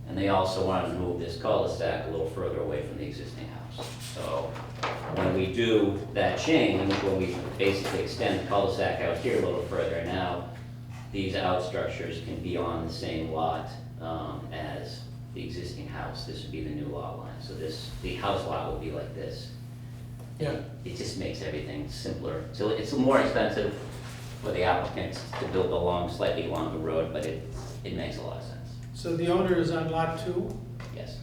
And they also wanted to move this cul-de-sac a little further away from the existing house. So when we do that change, when we basically extend the cul-de-sac out here a little further, now these out structures can be on the same lot as the existing house. This would be the new lot line. So the house lot will be like this. Yeah. It just makes everything simpler. So it's more expensive for the applicants to build a slightly longer road, but it makes a lot of sense. So the owner is on lot 2, Yes,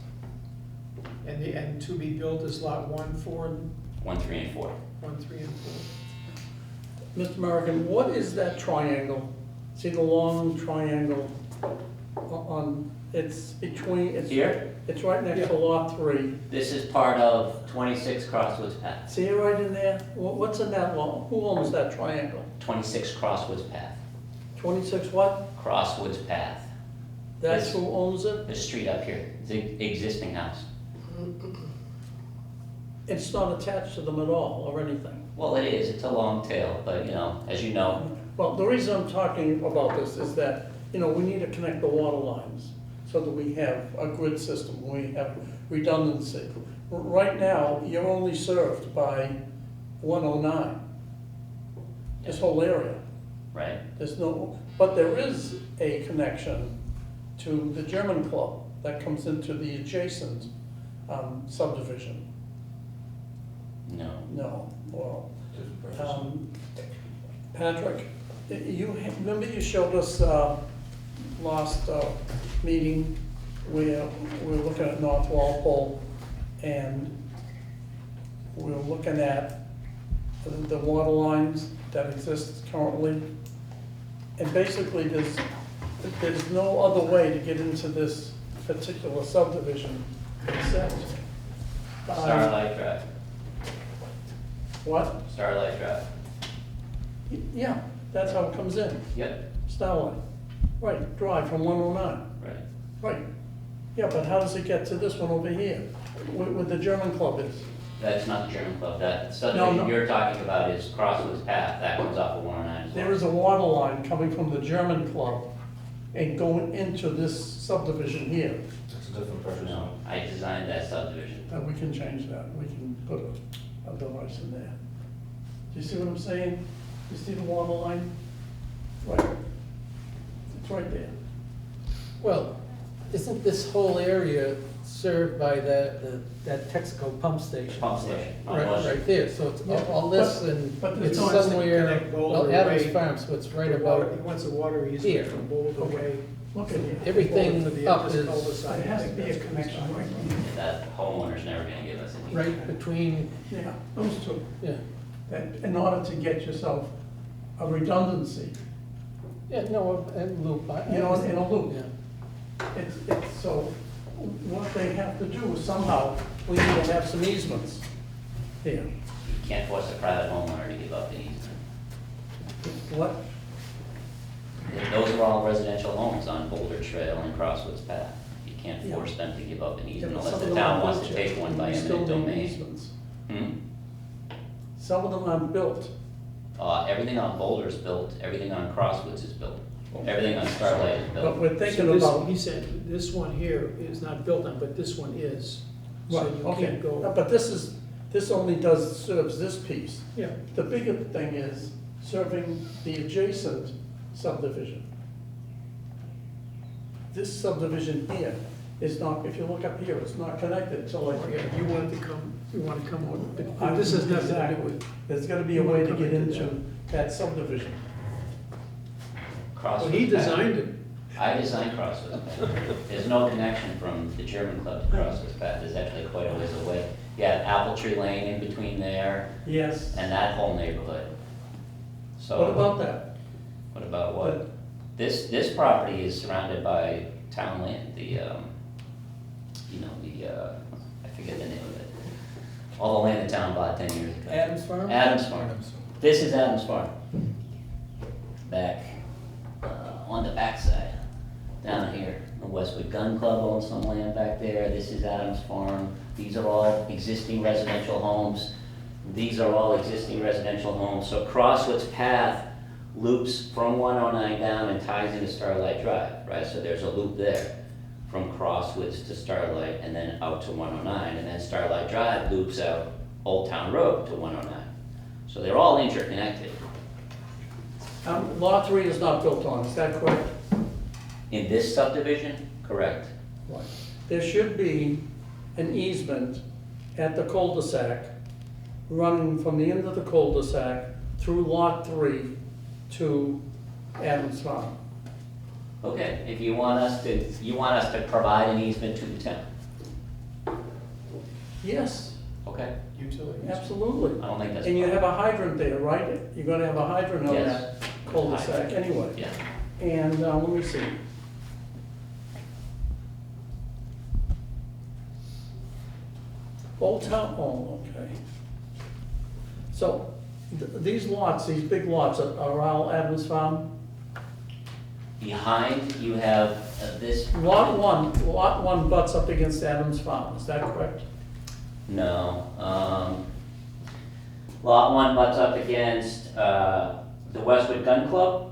and to be built is lot 1, 4, and 1, 3, and 4. 1, 3, and 4. Mr. Morgan, what is that triangle? See the long triangle on, it's between, it's. Here? It's right next to lot 3. This is part of 26 Crosswoods Path. See it right in there? What's in that long, who owns that triangle? 26 Crosswoods Path. 26 what? Crosswoods Path. That's who owns it? The street up here, the existing house. It's not attached to them at all or anything. Well, it is, it's a long tail, but as you know, Well, the reason I'm talking about this is that, we need to connect the water lines so that we have a grid system, we have redundancy. Right now, you're only served by 109, this whole area. right? There's no, but there is a connection to the German club that comes into the adjacent subdivision. No. No, well, Patrick, remember you showed us last meeting where we were looking at North Walpole and we were looking at the water lines that exist currently. And basically there's no other way to get into this particular subdivision except by. Starlight Drive. What? Starlight Drive. Yeah, that's how it comes in, Yep, Starlight. Right, drive from 109. right. Right. Yeah, but how does it get to this one over here, where the German club is? That's not the German club. That No, subdivision no. you're talking about is Crosswoods Path. That comes off of 109 as well. There is a water line coming from the German club and going into this subdivision here. It's a different pressure No, zone. I designed that subdivision. We can change that, we can put a device in there. Do you see what I'm saying? You see the water line? Right. It's right there. Well, isn't this whole area served by that Texaco pump station? Pump station. on Right, Weston. right there, so it's Yeah, all this but- and but there's it's no- somewhere, Connect Boulder well, Adams Way. Farm, so it's right The water- about, He wants a water here. easement from Boulder Way. Look at here. everything To the up other is cul-de-sac. There has to be a That's what he's connection talking right about. here. That homeowner's never gonna give us any. right between, Yeah, those two. yeah. That in order to get yourself a redundancy, Yeah, no, and loop. You know, in a loop. Yeah. it's so, what they have to do is somehow, we need to have some easements here. You can't force a private homeowner to give up an easement. What? Those are all residential homes on Boulder Trail and Crosswoods Path. You can't Yeah. force them to give up an Yeah, easement but unless some the of them town aren't wants to built yet. take one by We still eminent need domain. easements. Hmm? Some of them aren't built. Everything on Boulder is built, everything on Crosswoods is built, everything on Starlight is But built. we're So thinking this, about. he said, this one here is not built on, but this one is. So Right, you okay, can't go. but this only serves this piece. Yeah, The bigger thing is serving the adjacent subdivision. This subdivision here is not, if you look up here, it's not connected to like. yeah, you want to come but this has nothing to do Exactly. with. There's gotta be a way to get into that subdivision. Well, Crosswoods he Path. designed it. I designed Crosswoods Path. There's no connection from the German club to Crosswoods Path, there's actually quite a ways away. You have Apple Tree Lane in between there Yes. and that whole neighborhood. So. What about that? What about what? This property is surrounded by town land, I forget the name of it. All the land the town bought 10 years ago. Adams Farm? Adams Farm. This is Adams Farm. Back on on the backside, down here. The Westwood Gun Club owns some land back there, this is Adams Farm. These are all existing residential homes. These are all existing residential homes. So Crosswoods Path loops from 109 down and ties into Starlight Drive, right? So there's a loop there from Crosswoods to Starlight and then out to 109. And then Starlight Drive loops out Old Town Road to 109. So they're all interconnected. Lot 3 is not built on, is that correct? In this subdivision, correct. Right. There should be an easement at the cul-de-sac running from the end of the cul-de-sac through Lot 3 to Adams Farm. Okay, if you want us to provide an easement to the town. Yes, Okay, Utilities. absolutely. I don't think that's. And you have a hydrant there, right? You're gonna have a hydrant on Yes. that cul-de-sac anyway. Yeah, And let me see. Old Town, oh, okay. So these lots, these big lots are all Adams Farm? behind you have this. Lot 1 butts up against Adams Farm, is that correct? No, Lot 1 butts up against, the Westwood Gun Club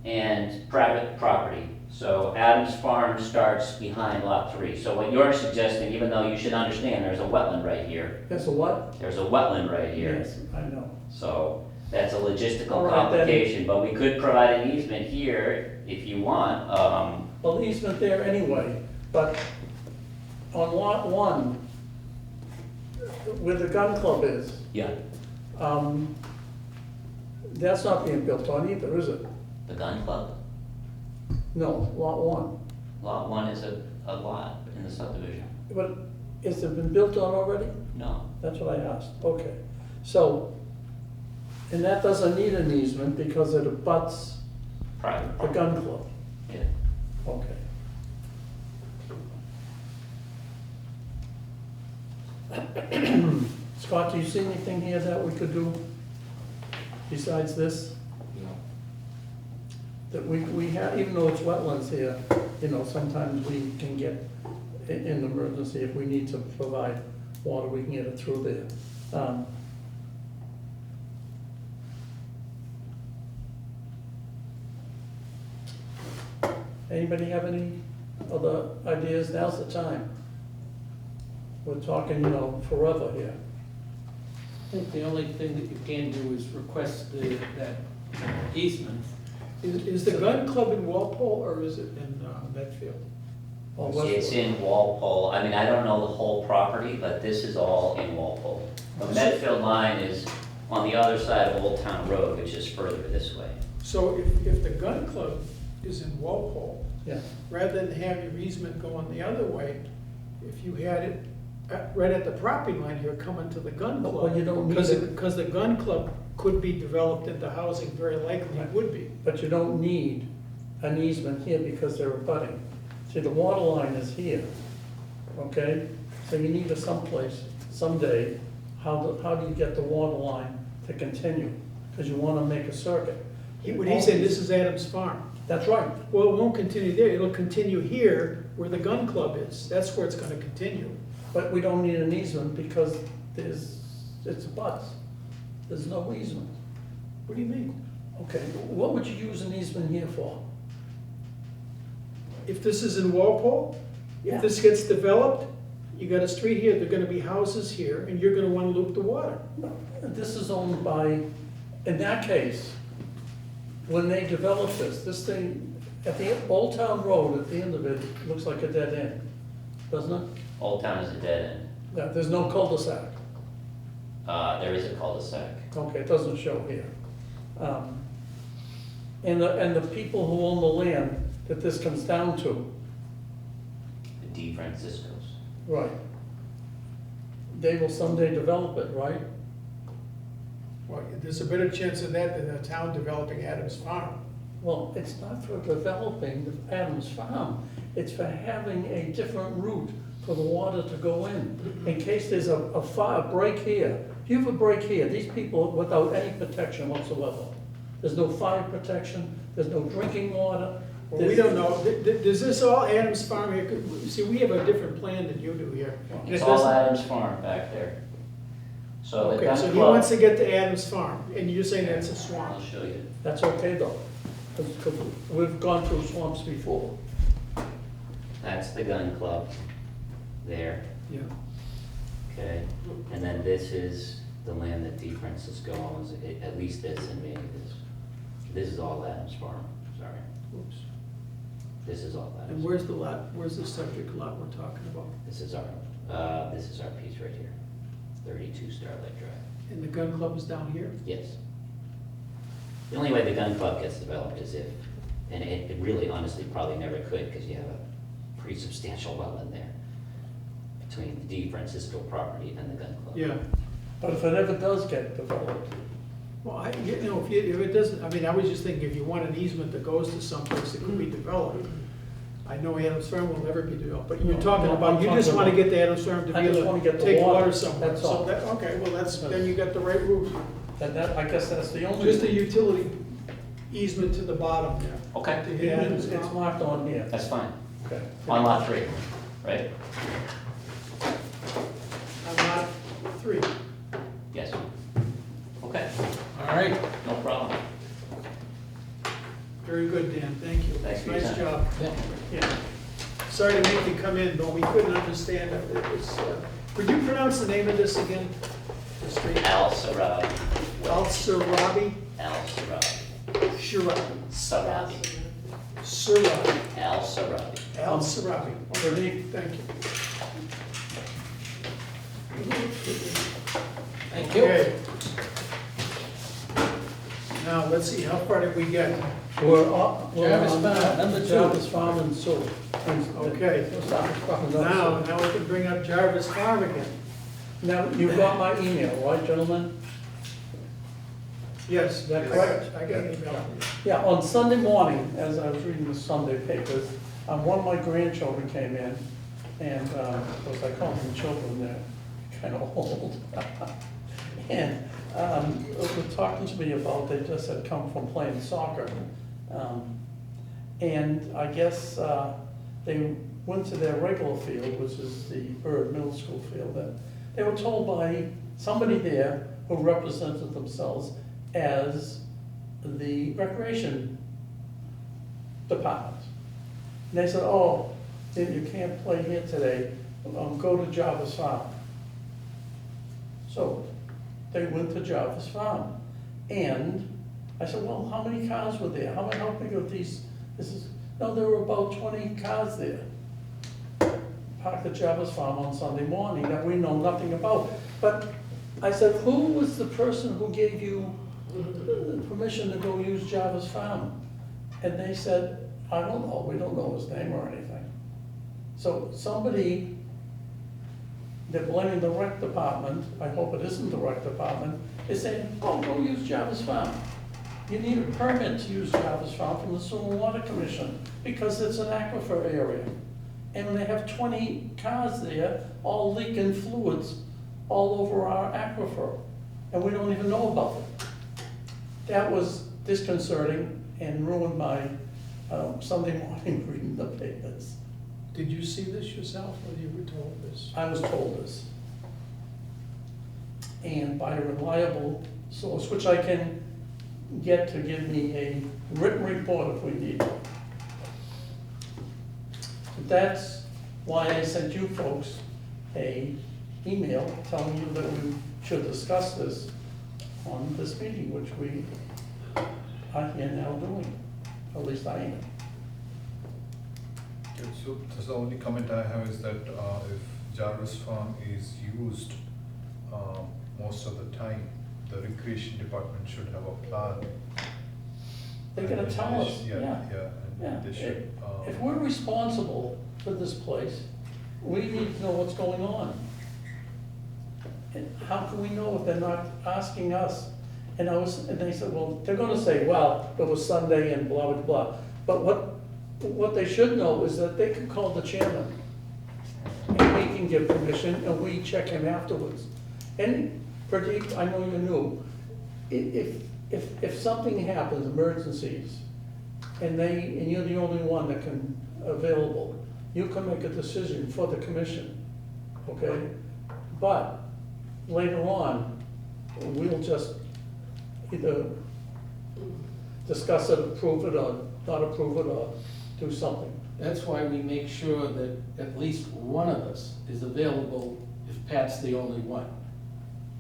and private property. So Adams Farm starts behind Lot 3. So what you're suggesting, even though you should understand, there's a wetland right here. There's a what? There's a wetland right here. Yes, I know. So that's a logistical All right, then. complication, but we could provide an easement here if you want. Well, easement there anyway, but on Lot 1, where the gun club is, Yeah, that's not being built on either, is it? the gun club. No, Lot 1. Lot 1 is a lot in the subdivision. But has it been built on already? No, That's what I asked, okay. So, and that doesn't need an easement because it abuts private. the gun club, Yeah. okay. Scott, do you see anything here that we could do besides this? No. That we have, even though it's wetlands here, you know, sometimes we can get, in an emergency, if we need to provide water, we can get it through there. Anybody have any other ideas? Now's the time. We're talking, you know, forever here. I think the only thing that you can do is request that easement. Is the gun club in Walpole or is it in Medfield? Or It's in Walpole. I mean, I don't know the whole property, but this is all in Walpole. The Medfield line is on the other side of Old Town Road, which is further this way. So if the gun club is in Walpole, Yeah, rather than have your easement going the other way, if you had it right at the property line here coming to the gun club. Well, you don't need Because it. because the gun club could be developed into housing, very likely it would be. but you don't need an easement here because they're abutting. See, the water line is here, okay? So you need a someplace, someday, how do you get the water line to continue? Because you want to make a circuit. What he said, this is Adams Farm. That's right. Well, it won't continue there, it'll continue here where the gun club is. That's where it's gonna continue. But we don't need an easement because it's a bus. There's no easement. What do you mean? Okay, what would you use an easement here for? If this is in Walpole, Yeah. if this gets developed, you got a street here, there are gonna be houses here, and you're gonna wanna loop the water. No, this is owned by, in that case, when they develop this thing, at the Old Town Road, at the end of it, looks like a dead end, doesn't it? Old Town is a dead end. Yeah, there's no cul-de-sac. There is a cul-de-sac. Okay, it doesn't show here. And the people who own the land that this comes down to, The D. Francisco's. right, they will someday develop it, right? Well, there's a better chance of that than the town developing Adams Farm. Well, it's not for developing the Adams Farm, it's for having a different route for the water to go in case there's a break here. If you have a break here, these people without any protection whatsoever. There's no fire protection, there's no drinking water, Well, we don't know, does this all Adams Farm here, see, we have a different plan than you do here. And It's it all doesn't- Adams Farm back there. So the Okay, gun so he club, wants to get to Adams Farm, and you're saying that's a I'll swamp. show you. That's okay though, because we've gone through swamps before. That's the gun club there, Yeah. okay? And then this is the land that D. Francisco owns, at least this and maybe this. This is all Adams Farm, sorry. Oops. This is all And Adams. where's the lot, where's the subject lot we're talking about? This is our piece right here, 32 Starlight Drive. And the gun club is down here? Yes. The only way the gun club gets developed is if, and it really honestly probably never could, because you have a pretty substantial wetland there between the D. Francisco property and the gun club. Yeah. But if it ever does get developed, Well, you know, if it doesn't, I mean, I was just thinking, if you want an easement that goes to someplace that could be developed, I know Adams Farm will never be developed, but you're No, talking no, about, I'm you just talking wanna about- get to Adams Farm to I be just able wanna to get the take water, water somewhere. that's all. So that, okay, well, then you got the right route. that, I guess that's the only. Just a utility easement to the bottom there. Okay, To hit Adams It's Farm. marked on here. that's fine. Okay. On lot 3, right? On lot 3. Yes. Okay, All right. no problem. Very good, Dan, thank you. Thanks for your Nice time. job. Yeah. Yeah. Sorry to make you come in, but we couldn't understand it. It was, could you pronounce the name of this again? The street? Alsarabi. Alsarabi? Alsarabi. Shirabi? Sarabi. Sarabi. Alsarabi. Alsarabi. Pretty- Thank you. Thank you. Okay. Now, let's see, how far did we get? We're on. Jarvis Farm, number 2. Jarvis Farm and so. Okay. Now we can bring up Jarvis Farm again. Now, you got my email, right, gentlemen? Yes, Is that I correct? got an email. Yeah, on Sunday morning, as I was reading the Sunday papers, one of my grandchildren came in, and, of course, I call them children, they're kind of old. And were talking to me about, they just had come from playing soccer. And I guess they went to their regular field, which is the Bird Middle School field, and they were told by somebody there who represented themselves as the recreation department. And they said, oh, you can't play here today, go to Jarvis Farm. So they went to Jarvis Farm. And I said, well, how many cars were there? How big are these? No, there were about 20 cars there. Parked at Jarvis Farm on Sunday morning that we know nothing about. But I said, who was the person who gave you permission to go use Jarvis Farm? And they said, I don't know, we don't know his name or anything. So somebody, they're blaming the rec department, I hope it isn't the rec department, is saying, oh, go use Jarvis Farm. You need a permit to use Jarvis Farm from the Sewer and Water Commission because it's an aquifer area. And they have 20 cars there, all leaking fluids all over our aquifer, and we don't even know about it. That was disconcerting and ruined my Sunday morning reading the papers. Did you see this yourself, or you were told this? I was told this. And by a reliable source, which I can get to give me a written report if we need it. That's why I sent you folks a email telling you that we should discuss this on this meeting, which we are here now doing, at least I am. Okay, so the only comment I have is that if Jarvis Farm is used most of the time, the recreation department should have a plan. They're gonna And tell they us, should- yeah. Yeah, and they should. If we're responsible for this place, we need to know what's going on. And how can we know if they're not asking us? And they said, well, they're gonna say, well, it was Sunday and blah, blah, blah. But what they should know is that they can call the chairman. And we can give permission and we check him afterwards. And Pradeep, I know you knew, if something happens, emergencies, and you're the only one that can, available, you can make a decision for the commission, okay? But later on, we'll just either discuss it, approve it, or not approve it, or do something. That's why we make sure that at least one of us is available if Pat's the only one.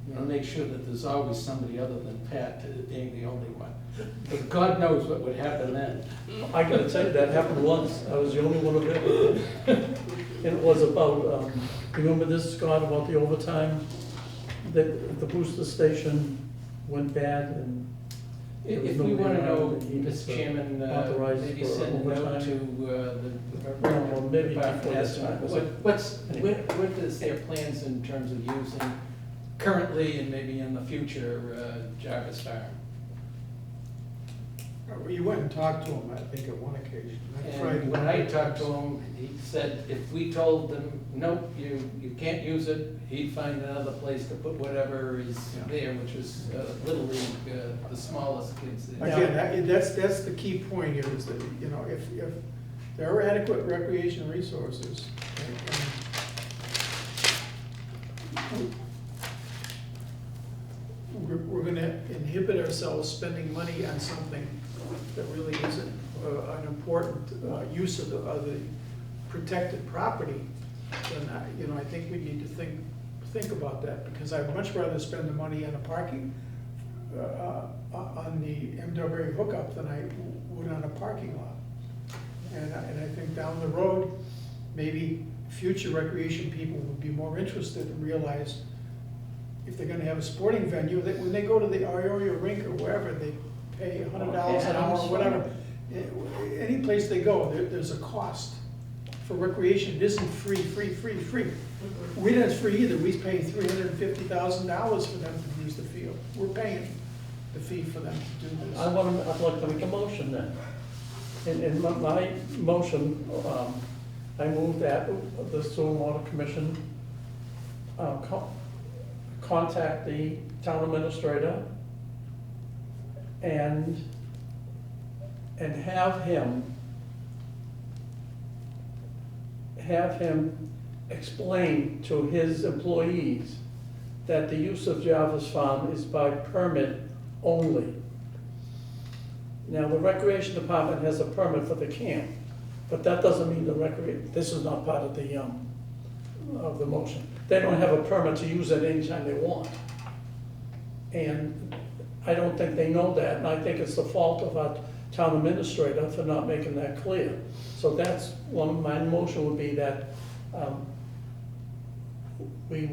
You know, make sure that there's always somebody other than Pat being the only one. But God knows what would happen then. I gotta tell you, that happened once, I was the only one available. And it was about, remember this, Scott, about the overtime? The booster station went bad and. there was If we nobody want to know, around and he was, Mr. Chairman, authorized maybe for send a note overtime. to Well, the maybe department, before ask this them, time, what is their plans in terms of using currently and maybe in the future Jarvis Farm? You went and talked to him, I think, at one occasion. I tried And when I talked to him, he said if we told them, nope, you can't use it, he'd find another place to put whatever is there, which was Little League, the smallest kids. Again, that's the key point here, is that, you know, if there are adequate recreation resources, and we're gonna inhibit ourselves spending money on something that really isn't an important use of the protected property, then, I think we need to think about that, because I'd much rather spend the money on a parking, on the MWRA hookup than I would on a parking lot. And I think down the road, maybe future recreation people would be more interested and realize if they're gonna have a sporting venue, that when they go to the Arroyo rink or wherever, they pay $100 an hour or whatever. Any place they go, there's a cost for recreation. It isn't free. We didn't, it's free either. We pay $350,000 for them to use the field. We're paying the fee for them to do this. I'd like to make a motion then. In my motion, I move that the Sewer and Water Commission contact the town administrator and have him explain to his employees that the use of Jarvis Farm is by permit only. Now, the recreation department has a permit for the camp, but that doesn't mean this is not part of the motion. They don't have a permit to use it anytime they want. And I don't think they know that, and I think it's the fault of our town administrator for not making that clear. So that's one, my motion would be that we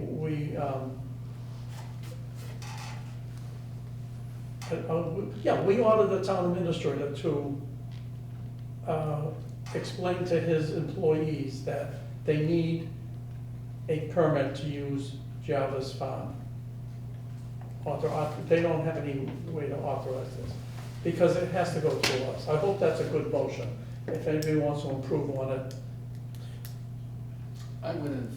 order the town administrator to explain to his employees that they need a permit to use Jarvis Farm. They don't have any way to authorize this, because it has to go through us. I hope that's a good motion. If anybody wants to improve on it. I would have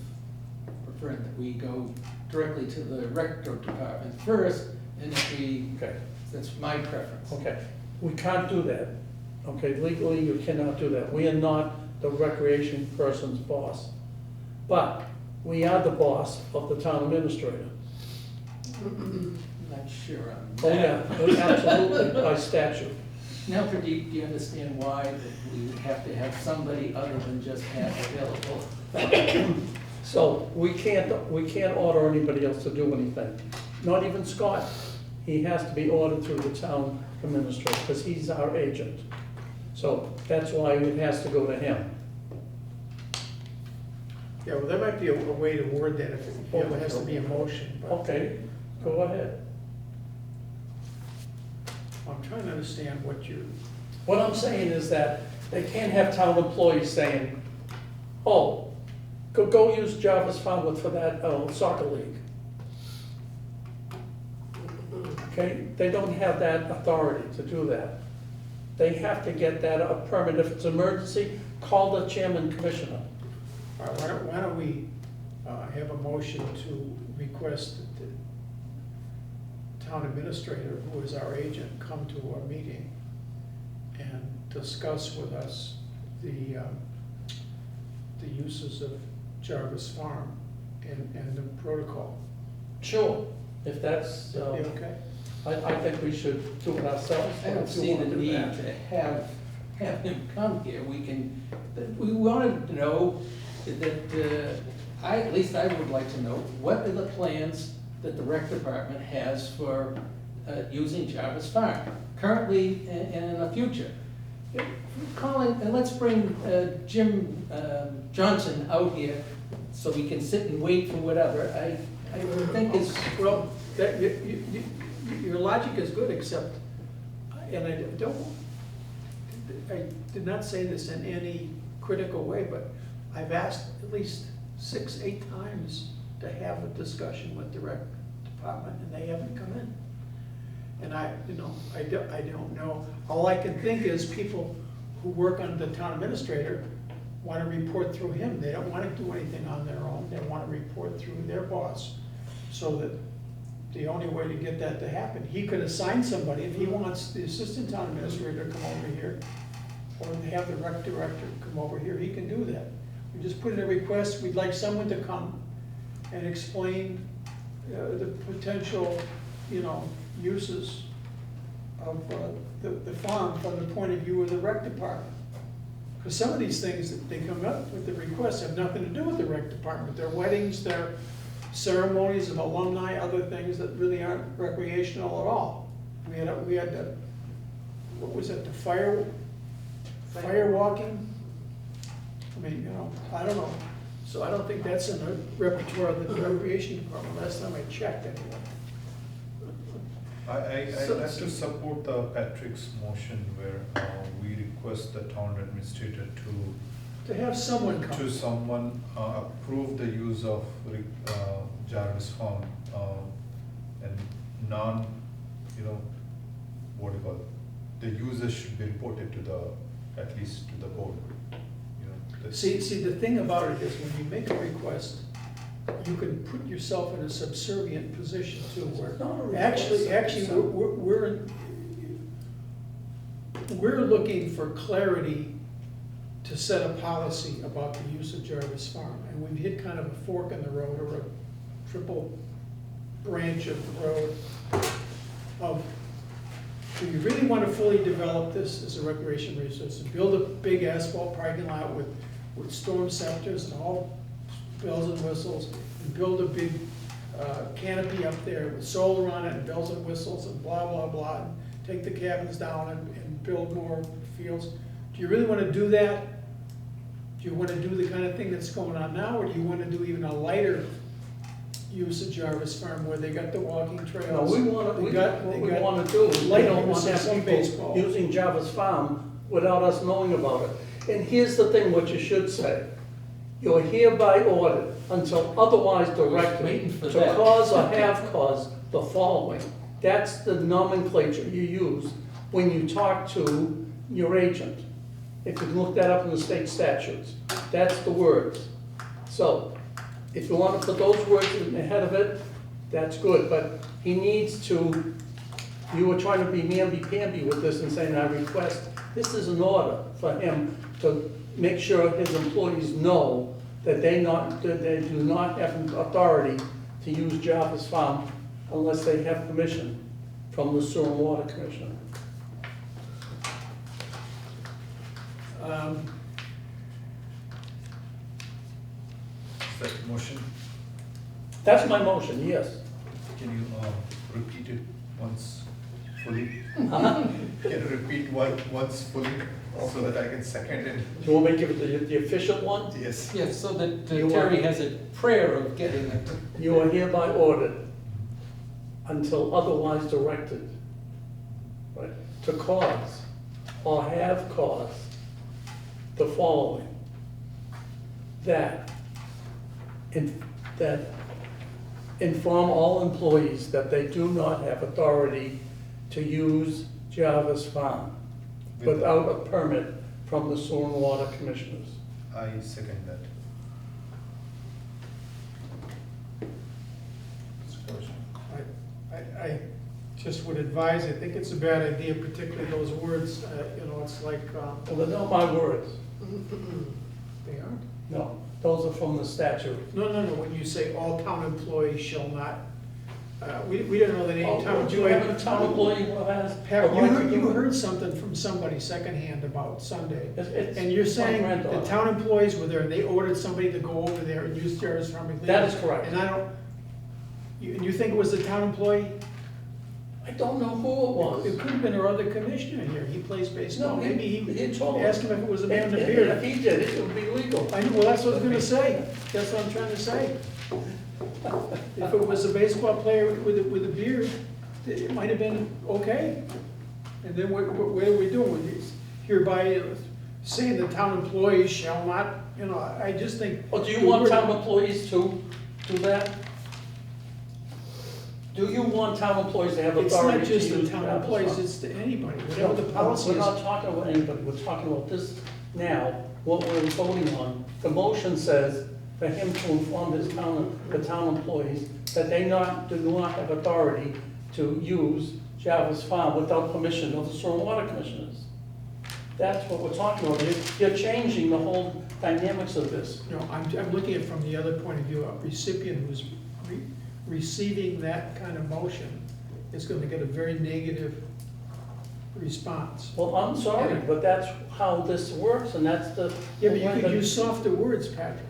preferred that we go directly to the rector department first, and if we, Okay. that's my preference. Okay, we can't do that. Okay, legally, you cannot do that. We are not the recreation person's boss. But we are the boss of the town administrator. Not sure on Oh, yeah, that. absolutely, by statute. Now, Pradeep, do you understand why that we would have to have somebody other than just Pat available? So we can't order anybody else to do anything, not even Scott. He has to be ordered through the town administrator, because he's our agent. So that's why it has to go to him. Yeah, well, there might be a way to word that if it has to be a motion. But Okay, go ahead. I'm trying to understand what you're, What I'm saying is that they can't have town employees saying, oh, go use Jarvis Farm for that soccer league. Okay, they don't have that authority to do that. They have to get that a permit. If it's emergency, call the chairman commissioner. all right, why don't we have a motion to request that the town administrator, who is our agent, come to our meeting and discuss with us the uses of Jarvis Farm and the protocol. Sure, if that's, Is that okay? I think we should do it ourselves. I don't if you see wanna the do need that. to have him come here. We wanted to know that, at least I would like to know, what are the plans that the rec department has for using Jarvis Farm, currently and in the future? Colin, and let's bring Jim Johnson out here so we can sit and wait for whatever. I think it's, Well, that, your logic is good, except, and I did not say this in any critical way, but I've asked at least 6, 8 times to have a discussion with the rec department, and they haven't come in. And I don't know. All I can think is people who work under the town administrator want to report through him. They don't want to do anything on their own. They want to report through their boss. So that the only way to get that to happen, he could assign somebody, if he wants the assistant town administrator to come over here, or have the rec director come over here, he can do that. We just put in a request, we'd like someone to come and explain the potential, uses of the farm from the point of view of the rec department. Because some of these things that they come up with, the requests, have nothing to do with the rec department. Their weddings, their ceremonies of alumni, other things that really aren't recreational at all. We had the, what was it, the fire walking? I mean, I don't know. So I don't think that's in the repertoire of the recreation department, last time I checked anyway. I'd So- like to support Patrick's motion where we request the town administrator To have someone to come. someone approve the use of Jarvis Farm and what do you call it? The users should be reported to at least to the board. See, the thing about it is when you make a request, you can put yourself in a subservient position too, where It's not a request. actually, we're looking for clarity to set a policy about the use of Jarvis Farm. And we've hit kind of a fork in the road, or a triple branch of the road of, do you really want to fully develop this as a recreation resource? Build a big asphalt parking lot with storm scepters and all bells and whistles, and build a big canopy up there with solar on it and bells and whistles and blah, blah, blah, and take the cabins down and build more fields. Do you really want to do that? Do you want to do the kind of thing that's going on now, or do you want to do even a lighter use of Jarvis Farm where they got the walking No, trails? what we want to do is, we don't want to have Some people baseball. using Jarvis Farm without us knowing about it. And here's the thing, what you should say. You're hereby ordered until otherwise waiting directed for to that. cause or have caused the following. That's the nomenclature you use when you talk to your agent. If you can look that up in the state statutes, that's the words. So, if you want to put those words ahead of it, that's good, but he needs to, you were trying to be namby-pamby with this and saying, I request, this is an order for him to make sure his employees know that they do not have authority to use Jarvis Farm unless they have permission from the Sewer and Water Commissioner. Is that motion? That's my motion, yes. Can you repeat it once fully? Uh-huh. Can you repeat once fully so that I can second it? Do you want me to give it the official one? Yes. yes, so that You Terry are- has a prayer of getting it. You are hereby ordered until otherwise directed, right, to cause or have caused the following. That inform all employees that they do not have authority to use Jarvis Farm without a permit from the Sewer and Water Commissioners. I second that. I just would advise, I think it's a bad idea, particularly those words, it's like, Well, they're not my words. they aren't. No, those are from the statute. No, when you say all town employees shall not, we don't know that any Oh, town do you have a employee. town employee who has? Pat, a right to you do it? heard something from somebody secondhand about Sunday. It's And you're my saying the granddaughter. town employees were there, and they ordered somebody to go over there and use Jarvis Farm. That is correct. And and you think it was the town employee? I don't know who it It was. could have been our other commissioner here, he plays baseball, No, maybe he told ask us. him if it was a man in a If beard. he did it, it would be legal. I know, well, that's what I was gonna say, that's what I'm trying to say. If it was a baseball player with a beard, it might have been okay. And then what are we doing? Hereby saying the town employees shall not, I just think. Well, do you want town employees to do that? Do you want town employees to have It's authority not to just use the town Jarvis employees, Farm? it's to anybody, No, whatever the policy we're is. not talking about anybody, we're talking about this now, what we're voting on. The motion says for him to inform the town employees that they do not have authority to use Jarvis Farm without permission of the Sewer and Water Commissioners. That's what we're talking about. You're changing the whole dynamics of this. No, I'm looking at it from the other point of view, a recipient who's receiving that kind of motion is gonna get a very negative response. Well, I'm sorry, but that's how this works, and that's the. Yeah, but you could use softer words, Patrick.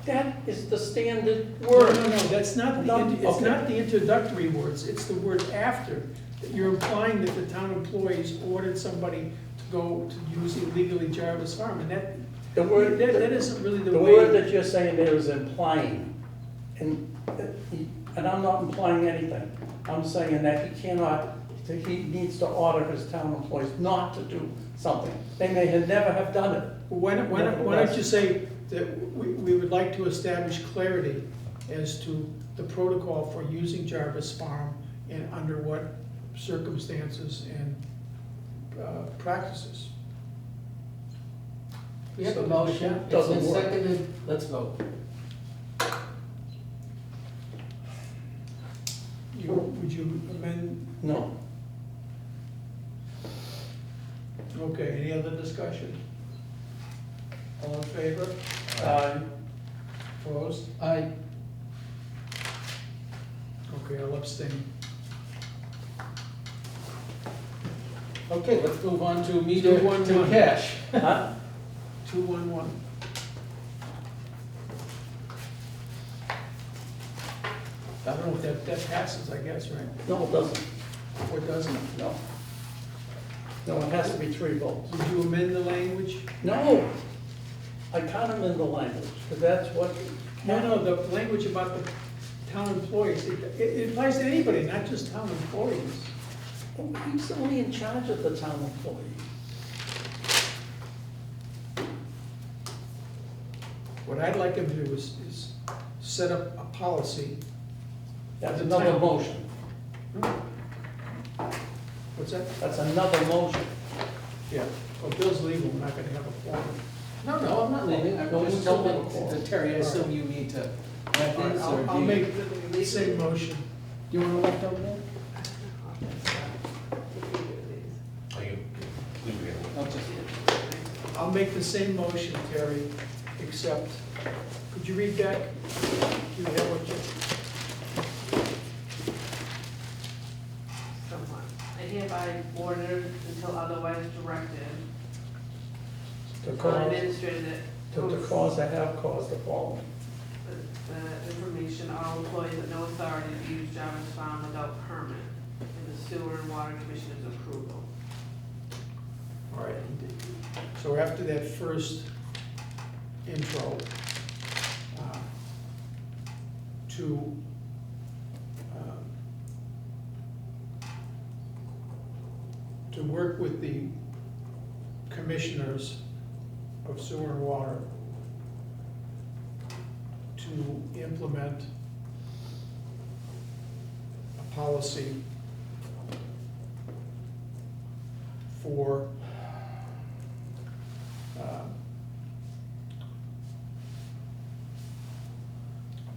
That is the standard No, word. that's not, it's Okay. not the introductory words, it's the word after. You're implying that the town employees ordered somebody to go to use illegally Jarvis Farm, and that isn't really the The way. word that you're saying there is implying, and I'm not implying anything. I'm saying that he needs to order his town employees not to do something. They may never have done it. Why don't you say that we would like to establish clarity as to the protocol for using Jarvis Farm and under what circumstances and practices. We have a motion, it's Doesn't been work. seconded, let's vote. Would you amend? No. Okay, any other discussion? All in favor? Opposed? Aye. Okay, I'll abstain. Okay, let's move on to meter to 211. cash. Huh? 211. I don't know if that passes, I guess, right? No, it doesn't. Or doesn't it? No. No, it has to be 3 votes. Would you amend the language? No. I can't amend the language, because that's what. No, the language about the town employees, it applies to anybody, not just town employees. He's only in charge of the town employees. What I'd like him to do is set up a policy. That's The another town. motion. What's that? That's another motion. Yeah. Well, Bill's leaving, we're not gonna have a forum. No, I'm not leaving, I'm No, just we don't told have a quorum. that Terry, I assume you need to have All right, this, or do I'll you? make the same motion. Do you want to left over there? Are you, we forget. I'll just, I'll make the same motion, Terry, except, could you read back? Do you have what you? Someone. I hereby ordered until otherwise directed, To on cause, administrative, to cause, I have caused the following. the information, all employees have no authority to use Jarvis Farm without permit, and the Sewer and Water Commissioner's approval. All right. So after that first intro, to work with the commissioners of sewer and water to implement a policy for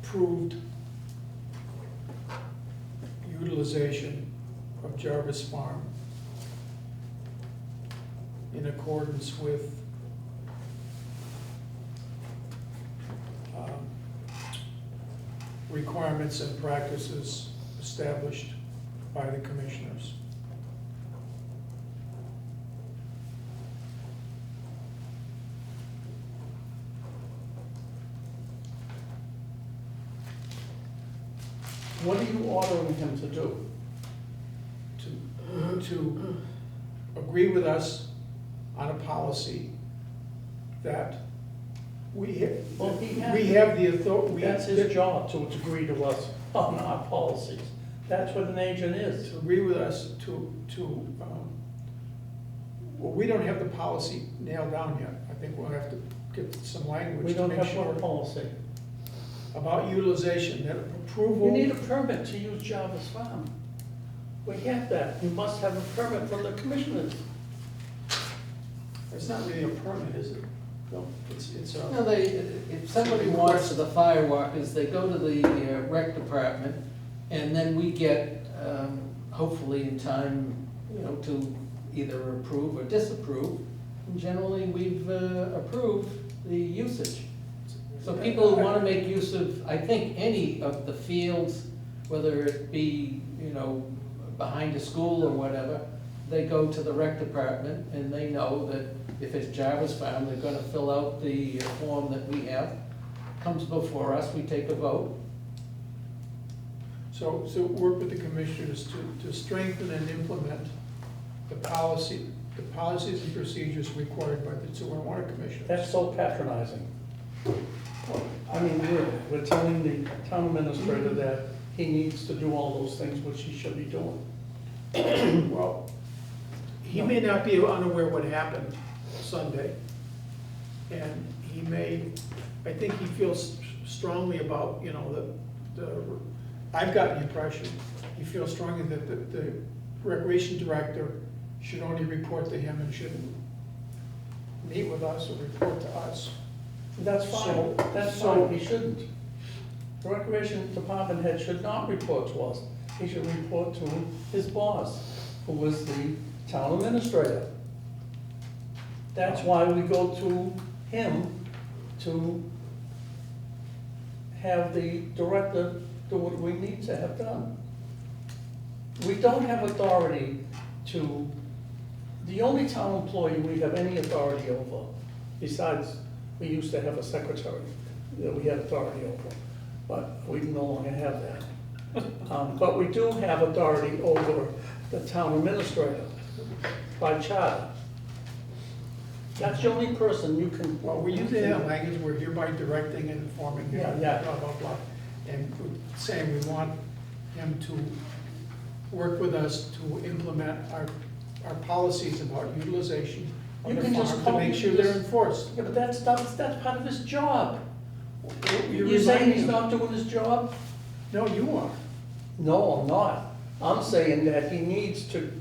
approved utilization of Jarvis Farm in accordance with requirements and practices established by the commissioners. What are you ordering him to do? To agree with on a policy that we Well, he has- have the authority. That's his job, to agree to us on our policies. That's what an agent is. To agree with us well, we don't have the policy nailed down yet. I think we'll have to get some language We to don't make have sure one policy. about utilization, that approval. You need a permit to use Jarvis Farm. We have that. You must have a permit from the commissioners. It's not really a permit, is it? No, it's a. No, if somebody wants the firewalkers, they go to the rec department, and then we get, hopefully in time, to either approve or disapprove. And generally, we've approved the usage. So people who want to make use of, I think, any of the fields, whether it be, behind a school or whatever, they go to the rec department, and they know that if it's Jarvis Farm, they're gonna fill out the form that we have, comes before us, we take a vote. So work with the commissioners to strengthen and implement the policies and procedures required by the Sewer and Water Commission. That's so patronizing. I mean, we're telling the town administrator that he needs to do all those things which he should be doing. Well, he may not be unaware what happened Sunday, and he may, I think he feels strongly about, I've got the impression, he feels strongly that the recreation director should only report to him and shouldn't meet with us or report to us. That's fine, So- that's so- fine, he shouldn't. The recreation department head should not report to us. He should report to his boss, who was the town administrator. That's why we go to him to have the director do what we need to have done. We don't have authority the only town employee we have any authority over, besides we used to have a secretary that we had authority over, but we no longer have that. But we do have authority over the town administrator by charter. That's the only person you can. Well, we're using that language, we're hereby directing and informing him, Yeah. blah, blah, blah. And we're saying we want him to work with us to implement our policies about utilization of You the can just farm to call make me- sure they're enforced. Yeah, but that's part of his job. You're You're saying reminding he's him. not doing his job? No, you are. No, I'm not. I'm saying that he needs to,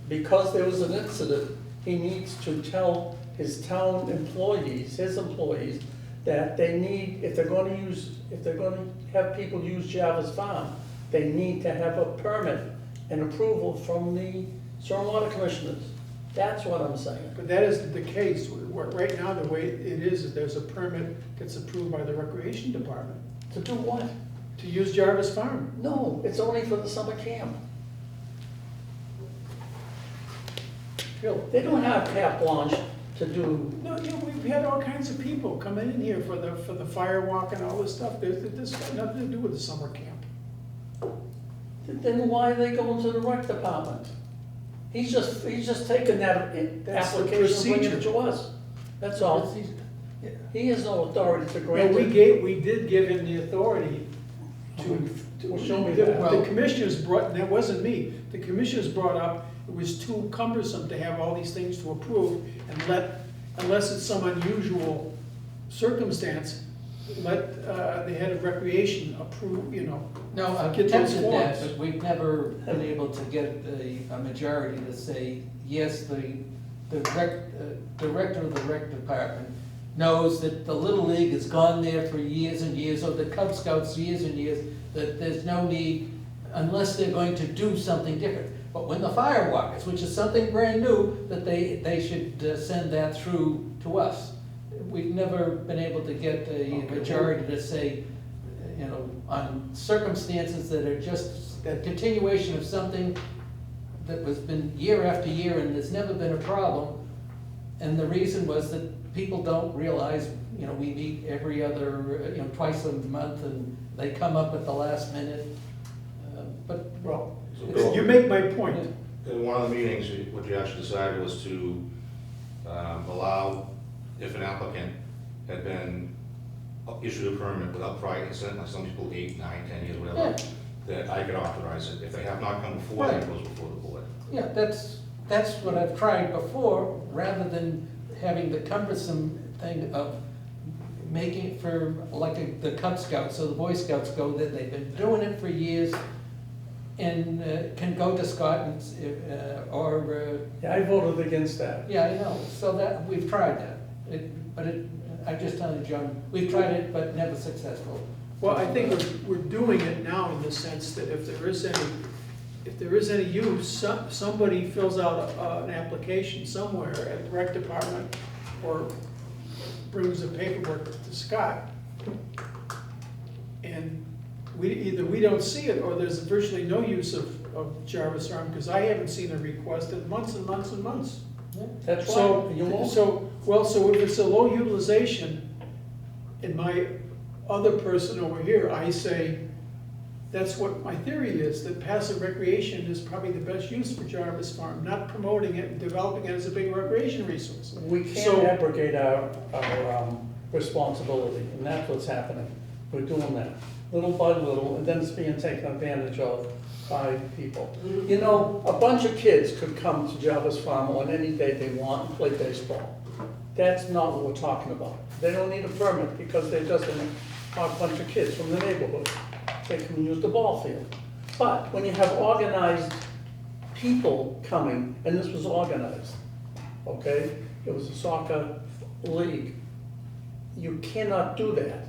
because there was an incident, he needs to tell his town employees, his employees, that they need, if they're gonna have people use Jarvis Farm, they need to have a permit and approval from the stormwater commissioners. That's what I'm saying. But that isn't the case. Right now, the way it is there's a permit that's approved by the recreation department To do what? to use Jarvis Farm. No, it's only for the summer camp. They don't have carte blanche to do. No, we've had all kinds of people coming in here for the firewalk and all this stuff. This got nothing to do with the summer camp. Then why are they going to the rec department? He's just taking that That's the application and bringing it procedure. to us. That's all. He has no authority to No, grant it. we did give him the authority to. Well, show me the- that. The commissioners brought, that wasn't me, the commissioners brought up, it was too cumbersome to have all these things to approve and unless it's some unusual circumstance, let the head of recreation approve, No, I've Get those attempted that, forms. but we've never been able to get a majority to say, yes, the director of the rec department knows that the Little League has gone there for years and years, or the Cub Scouts years and years, that there's no need, unless they're going to do something different. But when the firewalkers, which is something brand new, that they should send that through to us. We've never been able to get a majority to say, you know, on circumstances that are just a continuation of something that was been year after year and there's never been a problem. And the reason was that people don't realize, you know, we meet every other, you know, twice a month and they come up at the last minute. But Well, So Bill, you make my point. in one of the meetings, what you actually decided was to allow, if an applicant had been issued a permit without prior consent, like some people 8, 9, 10 years, whatever, that I could authorize it. If they have not come before, then it goes before the board. yeah, that's what I've tried before, rather than having the cumbersome thing of making it for, like the Cub Scouts, so the Boy Scouts go, that they've been doing it for years, and can go to Scott and, Yeah, I voted against that. yeah, I know, so that, we've tried that. I'm just telling you, John, we've tried it, but never successful. Well, I think we're doing it now in the sense that if there is any use, somebody fills out an application somewhere at the rec department or brings the paperwork to Scott. And either we don't see it or there's virtually no use of Jarvis Farm, because I haven't seen a request in months and months and months. That's why, So, you won't. so if it's a low utilization, in my other person over here, I say, that's what my theory is, that passive recreation is probably the best use for Jarvis Farm, not promoting it and developing it as a big recreation resource. We can't So- abrogate our responsibility, and that's what's happening. We're doing that, little by little, and then it's being taken advantage of by people. You know, a bunch of kids could come to Jarvis Farm on any day they want and play baseball. That's not what we're talking about. They don't need a permit because they're just a bunch of kids from the neighborhood. They can use the ball field. But when you have organized people coming, and this was organized, okay? It was a soccer league. You cannot do that.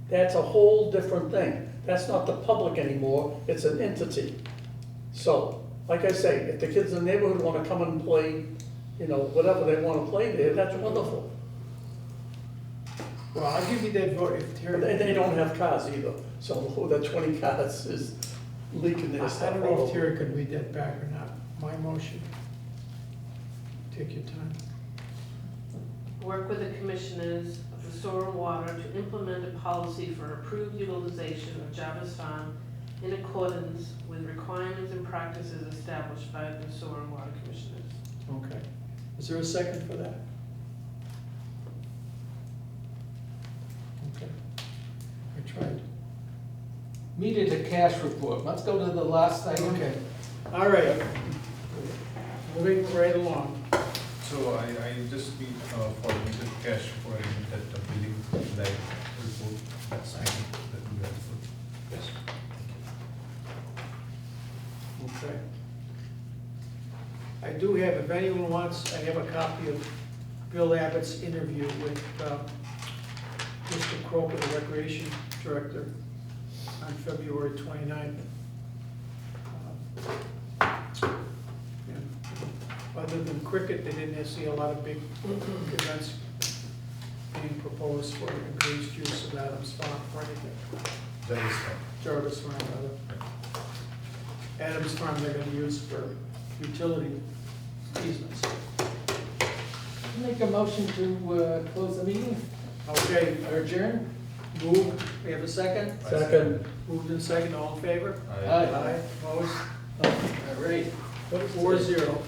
That's a whole different thing. That's not the public anymore, it's an entity. So, like I say, if the kids in the neighborhood want to come and play, you know, whatever they want to play there, that's wonderful. Well, I'll give you that vote if Terry. But they don't have cars either, so that 20 cars is leaking their I stuff don't all know if over. Terry could read that back or not. My motion. Take your time. Work with the commissioners of the Sewer and Water to implement a policy for approved utilization of Jarvis Farm in accordance with requirements and practices established by the Sewer and Water Commissioners. Okay. Is there a second for that? Okay. I tried. Meter to cash report, let's go to the last item. Okay. All right. Moving right along. So I just need for immediate cash for that the billing like report, that's I think that will be helpful. Yes. Okay. I do have, if anyone wants, I have a copy of Bill Abbott's interview with Mr. Croker, the Recreation Director, on February 29th. And other than cricket, they didn't see a lot of big events being proposed for increased use of Adams Farm or anything. That is fine. Jarvis Farm, rather. Adams Farm they're gonna use for utility easements. Make a motion to close the meeting, Okay, or adjourn? move, we have a second? Second. Moved in second, all in favor? I- Aye. Opposed? All right. 4-0.